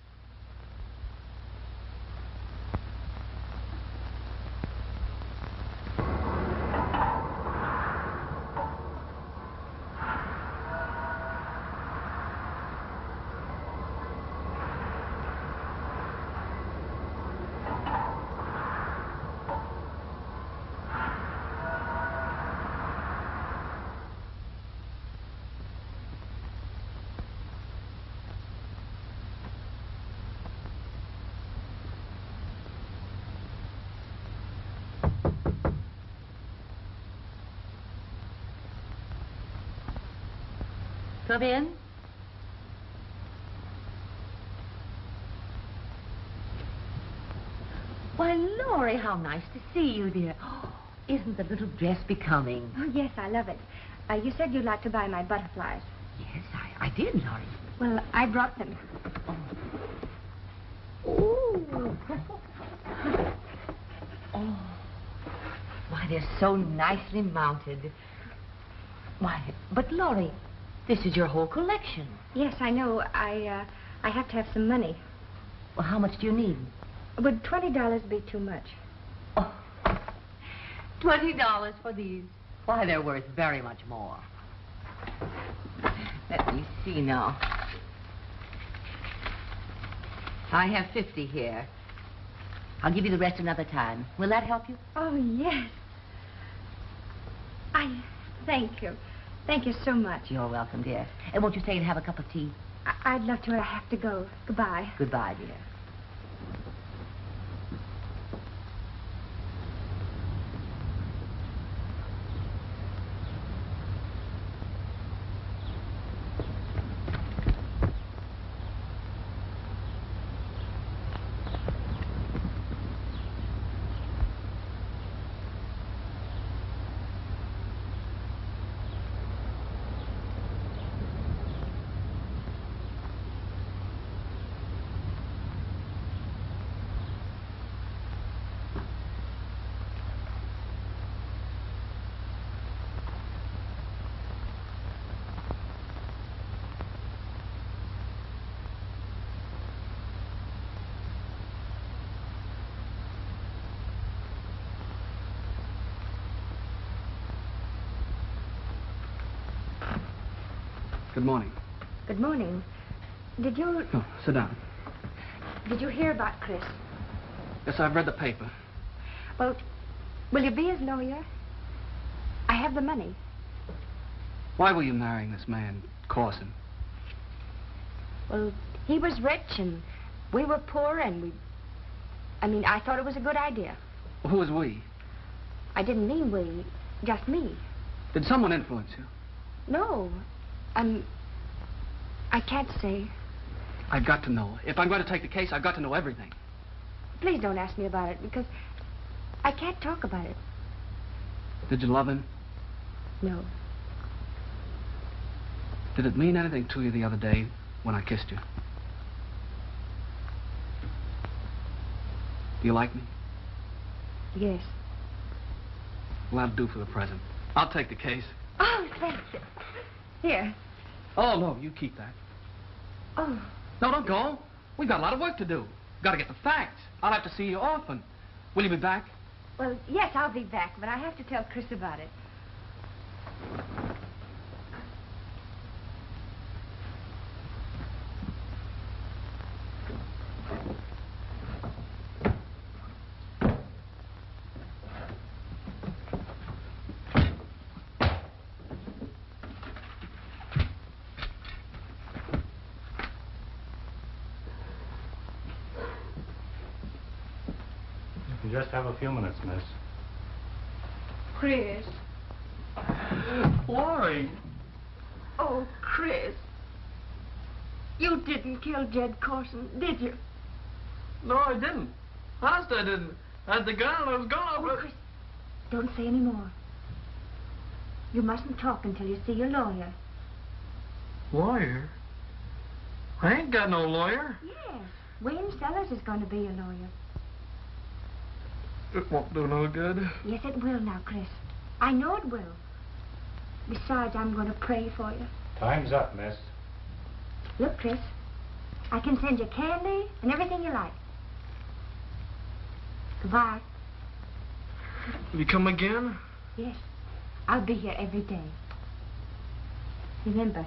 Come in. Why, Laurie, how nice to see you, dear. Oh, isn't the little dress becoming? Oh, yes, I love it. You said you'd like to buy my butterflies. Yes, I did, Laurie. Well, I brought them. Ooh. Oh. Why, they're so nicely mounted. Why, but Laurie, this is your whole collection. Yes, I know. I have to have some money. Well, how much do you need? Would $20 be too much? Oh, $20 for these? Why, they're worth very much more. Let me see now. I have 50 here. I'll give you the rest another time. Will that help you? Oh, yes. Thank you. Thank you so much. You're welcome, dear. And won't you stay and have a cup of tea? I'd love to, but I have to go. Goodbye. Goodbye, dear. Good morning. Good morning. Did you... Oh, sit down. Did you hear about Chris? Yes, I've read the paper. Well, will you be his lawyer? I have the money. Why were you marrying this man, Corson? Well, he was rich and we were poor and I thought it was a good idea. Who was we? I didn't mean we, just me. Did someone influence you? No. I can't say. I've got to know. If I'm going to take the case, I've got to know everything. Please don't ask me about it because I can't talk about it. Did you love him? No. Did it mean anything to you the other day when I kissed you? Do you like me? Yes. Well, that'll do for the present. I'll take the case. Oh, thank you. Here. Oh, no, you keep that. Oh. No, don't go. We've got a lot of work to do. Got to get the facts. I'll have to see you often. Will you be back? Well, yes, I'll be back, but I have to tell Chris about it. You just have a few minutes, miss. Chris. Why? Oh, Chris. You didn't kill Jed Corson, did you? No, I didn't. Honest, I didn't. I had the gun and I was gone. Oh, Chris, don't say any more. You mustn't talk until you see your lawyer. Lawyer? I ain't got no lawyer. Yes. William Sellers is going to be your lawyer. It won't do no good. Yes, it will now, Chris. I know it will. Besides, I'm going to pray for you. Time's up, miss. Look, Chris, I can send you candy and everything you like. Goodbye. Will you come again? Yes, I'll be here every day. Remember.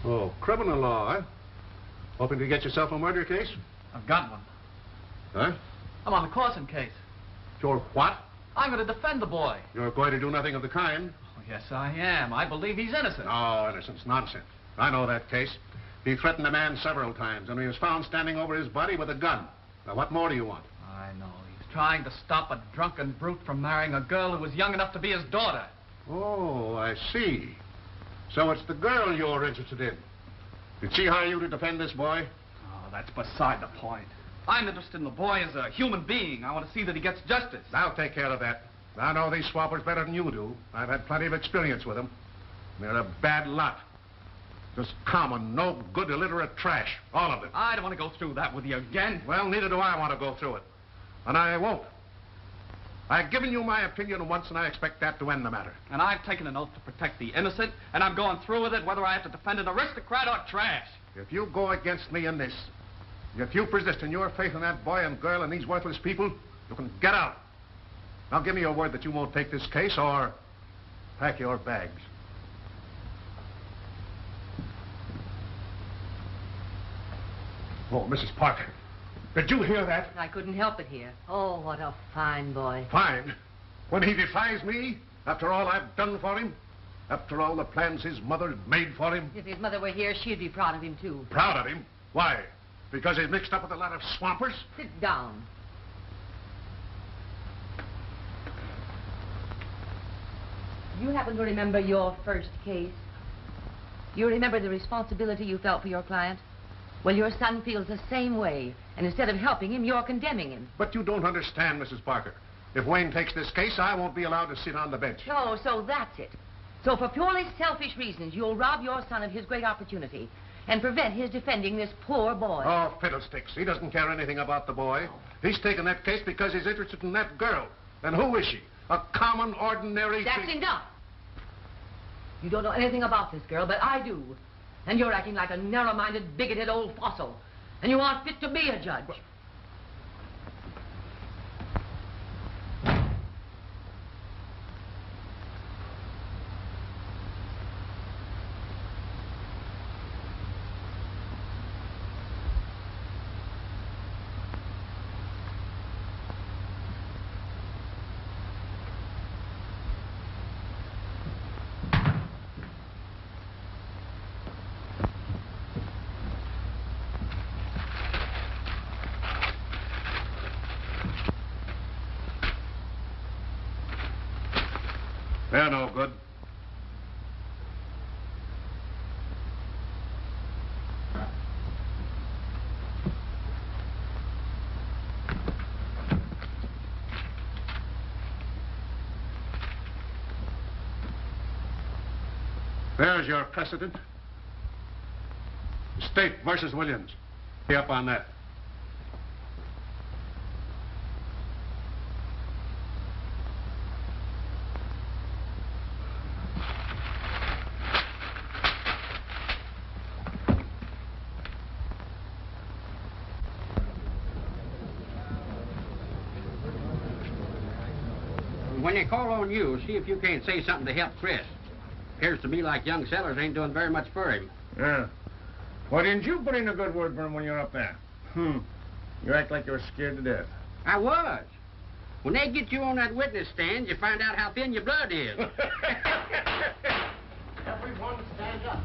Oh, criminal law, eh? Hoping to get yourself a murder case? I've got one. Huh? I'm on the Corson case. You're what? I'm going to defend the boy. You're going to do nothing of the kind? Oh, yes, I am. I believe he's innocent. Oh, innocence. Nonsense. I know that case. He threatened a man several times, and he was found standing over his body with a gun. Now, what more do you want? I know. He's trying to stop a drunken brute from marrying a girl who was young enough to be his daughter. Oh, I see. So it's the girl you're interested in. Did she hire you to defend this boy? Oh, that's beside the point. I'm interested in the boy as a human being. I want to see that he gets justice. I'll take care of that. I know these swappers better than you do. I've had plenty of experience with them. They're a bad lot. Just common, no good, illiterate trash. All of them. I don't want to go through that with you again. Well, neither do I want to go through it. And I won't. I've given you my opinion once, and I expect that to end the matter. And I've taken an oath to protect the innocent, and I'm going through with it whether I have to defend an aristocrat or trash. If you go against me in this, if you persist in your faith in that boy and girl and these worthless people, you can get out. Now give me your word that you won't take this case, or pack your bags. Oh, Mrs. Parker, did you hear that? I couldn't help it here. Oh, what a fine boy. Fine. When he defies me, after all I've done for him, after all the plans his mother made for him. If his mother were here, she'd be proud of him, too. Proud of him? Why? Because he's mixed up with a lot of swampers? Sit down. You happen to remember your first case? You remember the responsibility you felt for your client? Well, your son feels the same way. And instead of helping him, you're condemning him. But you don't understand, Mrs. Parker. If Wayne takes this case, I won't be allowed to sit on the bench. Oh, so that's it. So for purely selfish reasons, you'll rob your son of his great opportunity and prevent his defending this poor boy. Oh, fiddlesticks. He doesn't care anything about the boy. He's taken that case because he's interested in that girl. And who is she? A common, ordinary... That's enough. You don't know anything about this girl, but I do. And you're acting like a narrow-minded, bigoted old fossil. And you aren't fit to be a judge. They're no good. There's your precedent. State versus Williams. Be up on that. When they call on you, see if you can't say something to help Chris. Appears to me like young Sellers ain't doing very much for him. Yeah. Why didn't you put in a good word for him when you were up there? You act like you were scared to death. I was. When they get you on that witness stand, you find out how thin your blood is. Everyone stand up.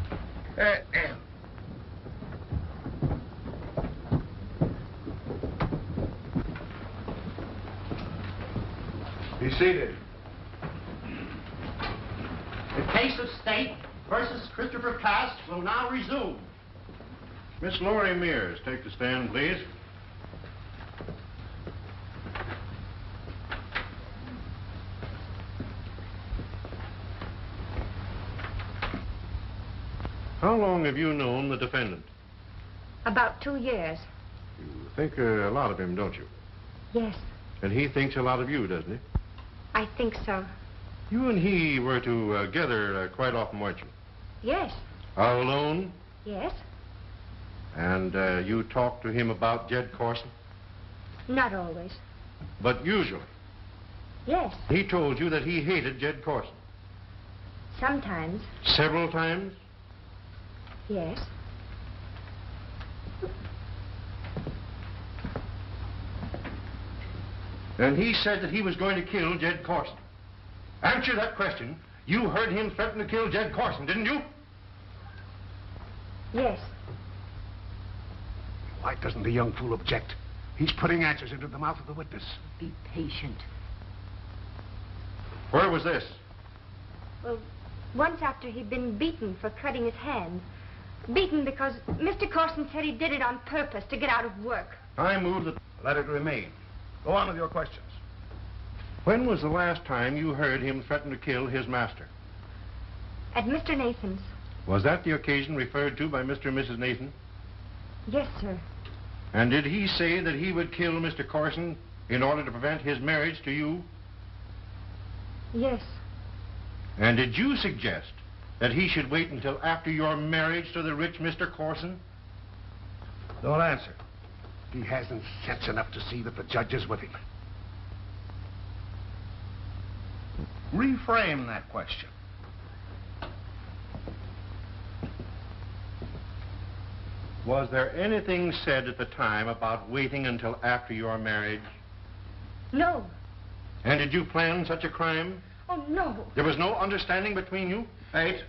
Be seated. The case of State versus Christopher Cass will now resume. Miss Laurie Mears, take the stand, please. How long have you known the defendant? About 2 years. You think a lot of him, don't you? Yes, And he thinks a lot of you, doesn't he? I think so. You and he were together quite often, weren't you? Yes, All alone? yes. And you talked to him about Jed Corson? Not always. But usually. Yes, He told you that he hated Jed Corson. sometimes. Several times? Yes. And he said that he was going to kill Jed Corson. Answer that question. You heard him threaten to kill Jed Corson, didn't you? Yes. Why doesn't the young fool object? He's putting answers into the mouth of the witness. Be patient. Where was this? Well, once after he'd been beaten for cutting his hand. Beaten because Mr. Corson said he did it on purpose to get out of work. I move that... Let it remain. Go on with your questions. When was the last time you heard him threaten to kill his master? At Mr. Nathan's. Was that the occasion referred to by Mr. and Mrs. Nathan? Yes, sir. And did he say that he would kill Mr. Corson in order to prevent his marriage to you? Yes. And did you suggest that he should wait until after your marriage to the rich Mr. Corson? Don't answer. He hasn't sense enough to see that the judge is with him. Reframe that question. Was there anything said at the time about waiting until after your marriage? No. And did you plan such a crime? Oh, no. There was no understanding between you? Wait.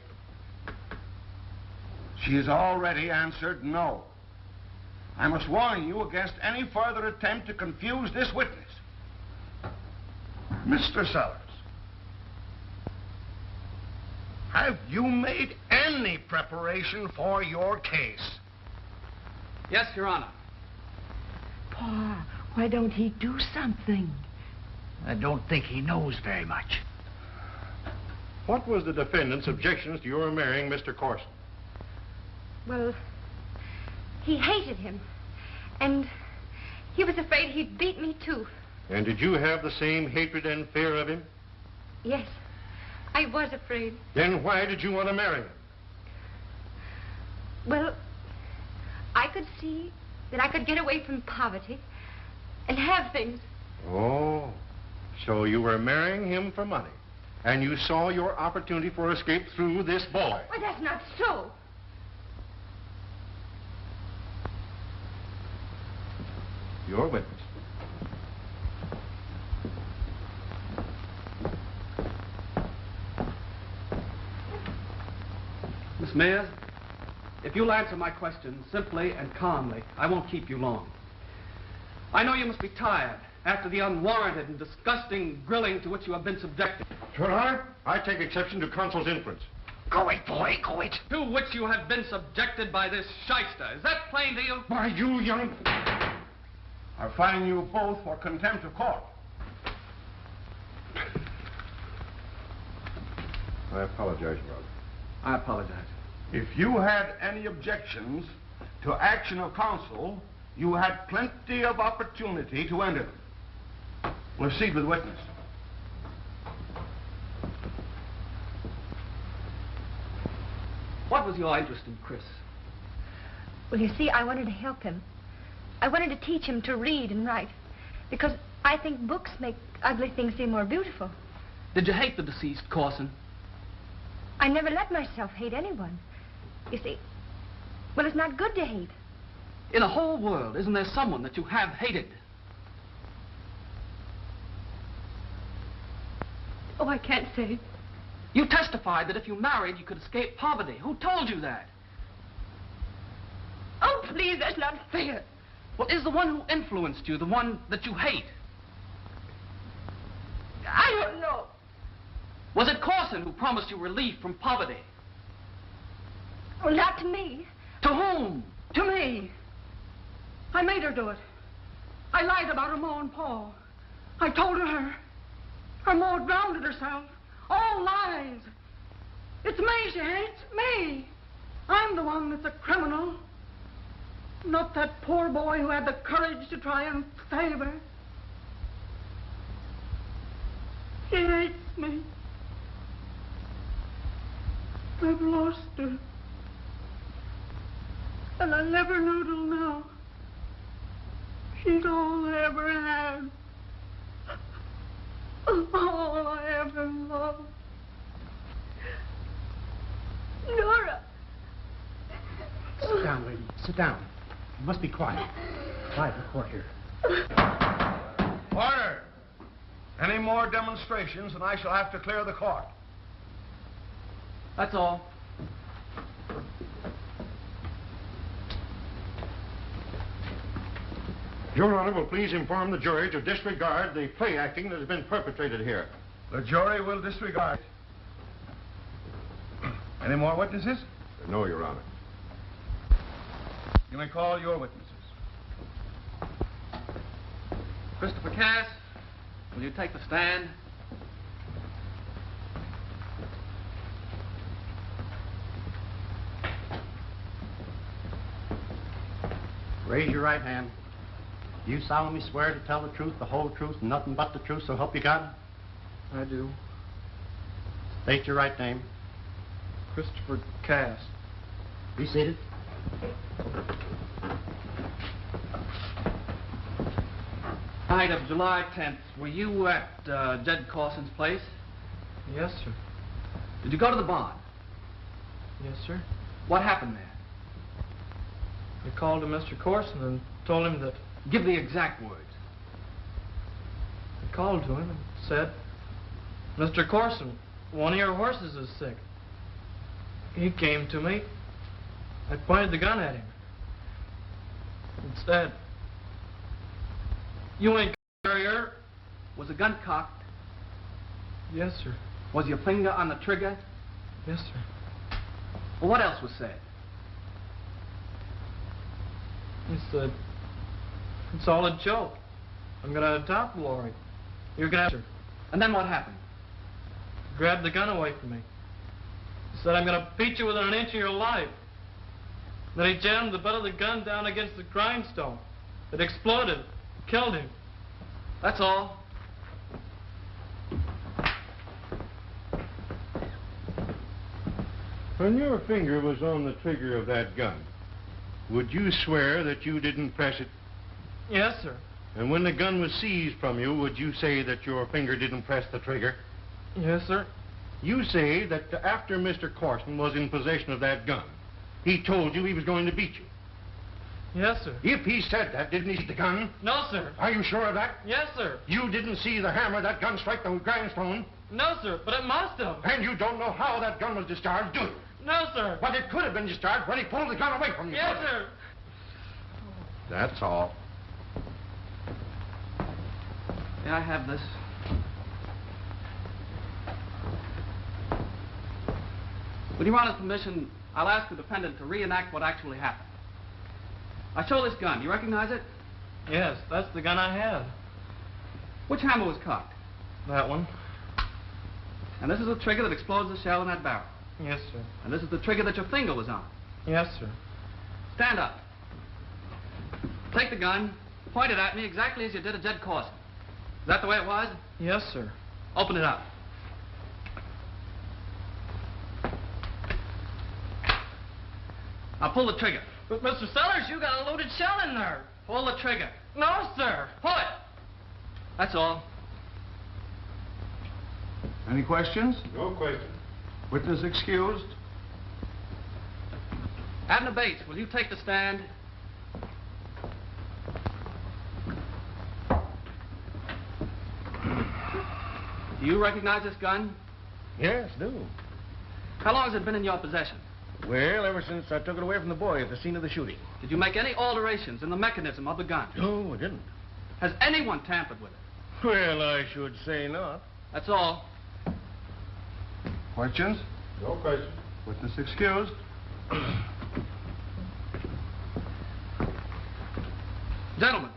She has already answered no. I must warn you against any further attempt to confuse this witness. Mr. Sellers, have you made any preparation for your case? Yes, Your Honor. Pa, why don't he do something? I don't think he knows very much. What was the defendant's objections to your marrying Mr. Corson? Well, he hated him. And he was afraid he'd beat me, too. And did you have the same hatred and fear of him? Yes, I was afraid. Then why did you want to marry him? Well, I could see that I could get away from poverty and have things. Oh, so you were marrying him for money. And you saw your opportunity for escape through this boy. Well, that's not so. Your witness. Miss Mayer, if you'll answer my question simply and calmly, I won't keep you long. I know you must be tired after the unwarranted and disgusting grilling to which you have been subjected. Your Honor, I take exception to counsel's inference. Go it, boy, go it. To which you have been subjected by this shyster. Is that plain to you? Why, you young... I fine you both for contempt of court. I apologize, Rob. I apologize. If you had any objections to action of counsel, you had plenty of opportunity to enter them. Proceed with witness. What was your interest in Chris? Well, you see, I wanted to help him. I wanted to teach him to read and write. Because I think books make ugly things seem more beautiful. Did you hate the deceased Corson? I never let myself hate anyone. You see, well, it's not good to hate. In the whole world, isn't there someone that you have hated? Oh, I can't say. You testified that if you married, you could escape poverty. Who told you that? Oh, please, that's not fair. Well, is the one who influenced you the one that you hate? I don't know. Was it Corson who promised you relief from poverty? Well, not to me. To whom? To me. I made her do it. I lied about her Ma and Pa. I told her Ma drowned herself. All lies. It's me she hates. Me. I'm the one that's a criminal. Not that poor boy who had the courage to try and save her. She hates me. I've lost her. And I never knew till now. She's all I ever had. All I ever loved. Nora. Sit down, lady. Sit down. You must be quiet. Quiet in the court here. Order. Any more demonstrations and I shall have to clear the court. That's all. Your Honor will please inform the jury to disregard the play acting that has been perpetrated here. The jury will disregard. Any more witnesses? No, Your Honor. You may call your witnesses. Christopher Cass, will you take the stand? Raise your right hand. Do you solemnly swear to tell the truth, the whole truth, and nothing but the truth, so help you God? I do. State your right name. Christopher Cass. Be seated. Night of July 10th, were you at Jed Carson's place? Yes, sir. Did you go to the barn? Yes, sir. What happened there? I called to Mr. Corson and told him that... Give the exact words. I called to him and said, Mr. Corson, one of your horses is sick. He came to me. I pointed the gun at him. Instead, you ain't carrier. Was the gun cocked? Yes, sir. Was your finger on the trigger? Yes, sir. Well, what else was said? He said, it's all a joke. I'm gonna adopt Lori. You're gonna have her. And then what happened? He grabbed the gun away from me. He said, I'm gonna beat you within an inch of your life. Then he jammed the butt of the gun down against the grindstone. It exploded. Killed him. That's all. When your finger was on the trigger of that gun, would you swear that you didn't press it? Yes, sir. And when the gun was seized from you, would you say that your finger didn't press the trigger? Yes, sir. You say that after Mr. Corson was in possession of that gun, he told you he was going to beat you. Yes, sir. If he said that, didn't he see the gun? No, sir. Are you sure of that? Yes, sir. You didn't see the hammer of that gun strike the grindstone? No, sir, but it must have. And you don't know how that gun was discharged, do you? No, sir. But it could have been discharged when he pulled the gun away from you. Yes, sir. That's all. May I have this? With Your Honor's permission, I'll ask the defendant to reenact what actually happened. I show this gun. You recognize it? Yes, that's the gun I had. Which hammer was cocked? That one. And this is the trigger that explodes the shell in that barrel. Yes, sir. And this is the trigger that your finger was on. Yes, sir. Stand up. Take the gun, point it at me exactly as you did at Jed Corson. Is that the way it was? Yes, sir. Open it up. Now pull the trigger. But, Mr. Sellers, you got a loaded shell in there. Pull the trigger. No, sir. Pull it. That's all. Any questions? No question. Witness excused. Abner Bates, will you take the stand? Do you recognize this gun? Yes, do. How long has it been in your possession? Well, ever since I took it away from the boy at the scene of the shooting. Did you make any alterations in the mechanism of the gun? No, I didn't. Has anyone tampered with it? Well, I should say not. That's all. Questions? No question. Witness excused. Gentlemen,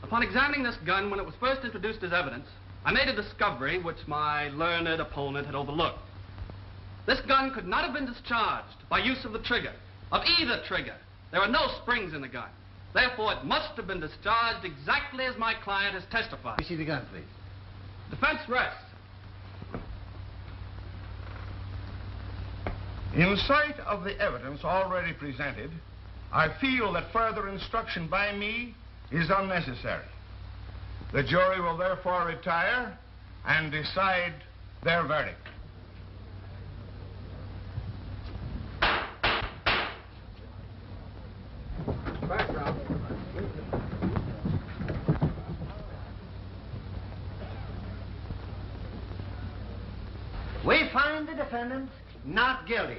upon examining this gun when it was first introduced as evidence, I made a discovery which my learned opponent had overlooked. This gun could not have been discharged by use of the trigger, of either trigger. There are no springs in the gun. Therefore, it must have been discharged exactly as my client has testified. Let me see the gun, please. Defense rests. In sight of the evidence already presented, I feel that further instruction by me is unnecessary. The jury will therefore retire and decide their verdict. We find the defendant not guilty.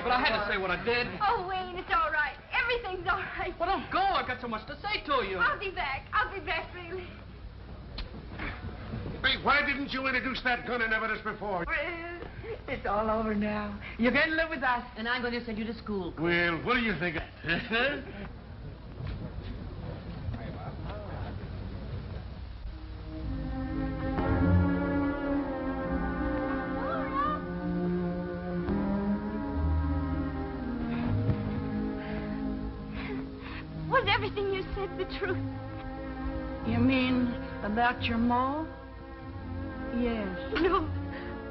But I had to say what I did. Oh, Wayne, it's all right. Everything's all right. Well, don't go. I've got so much to say to you. I'll be back. I'll be back, really. Hey, why didn't you introduce that gun in evidence before? Well, it's all over now. You're going to live with us. And I'm going to send you to school. Well, what do you think of Was everything you said the truth? You mean about your ma? Yes. No.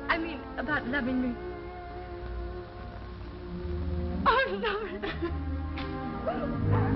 I mean about loving me. Oh, no.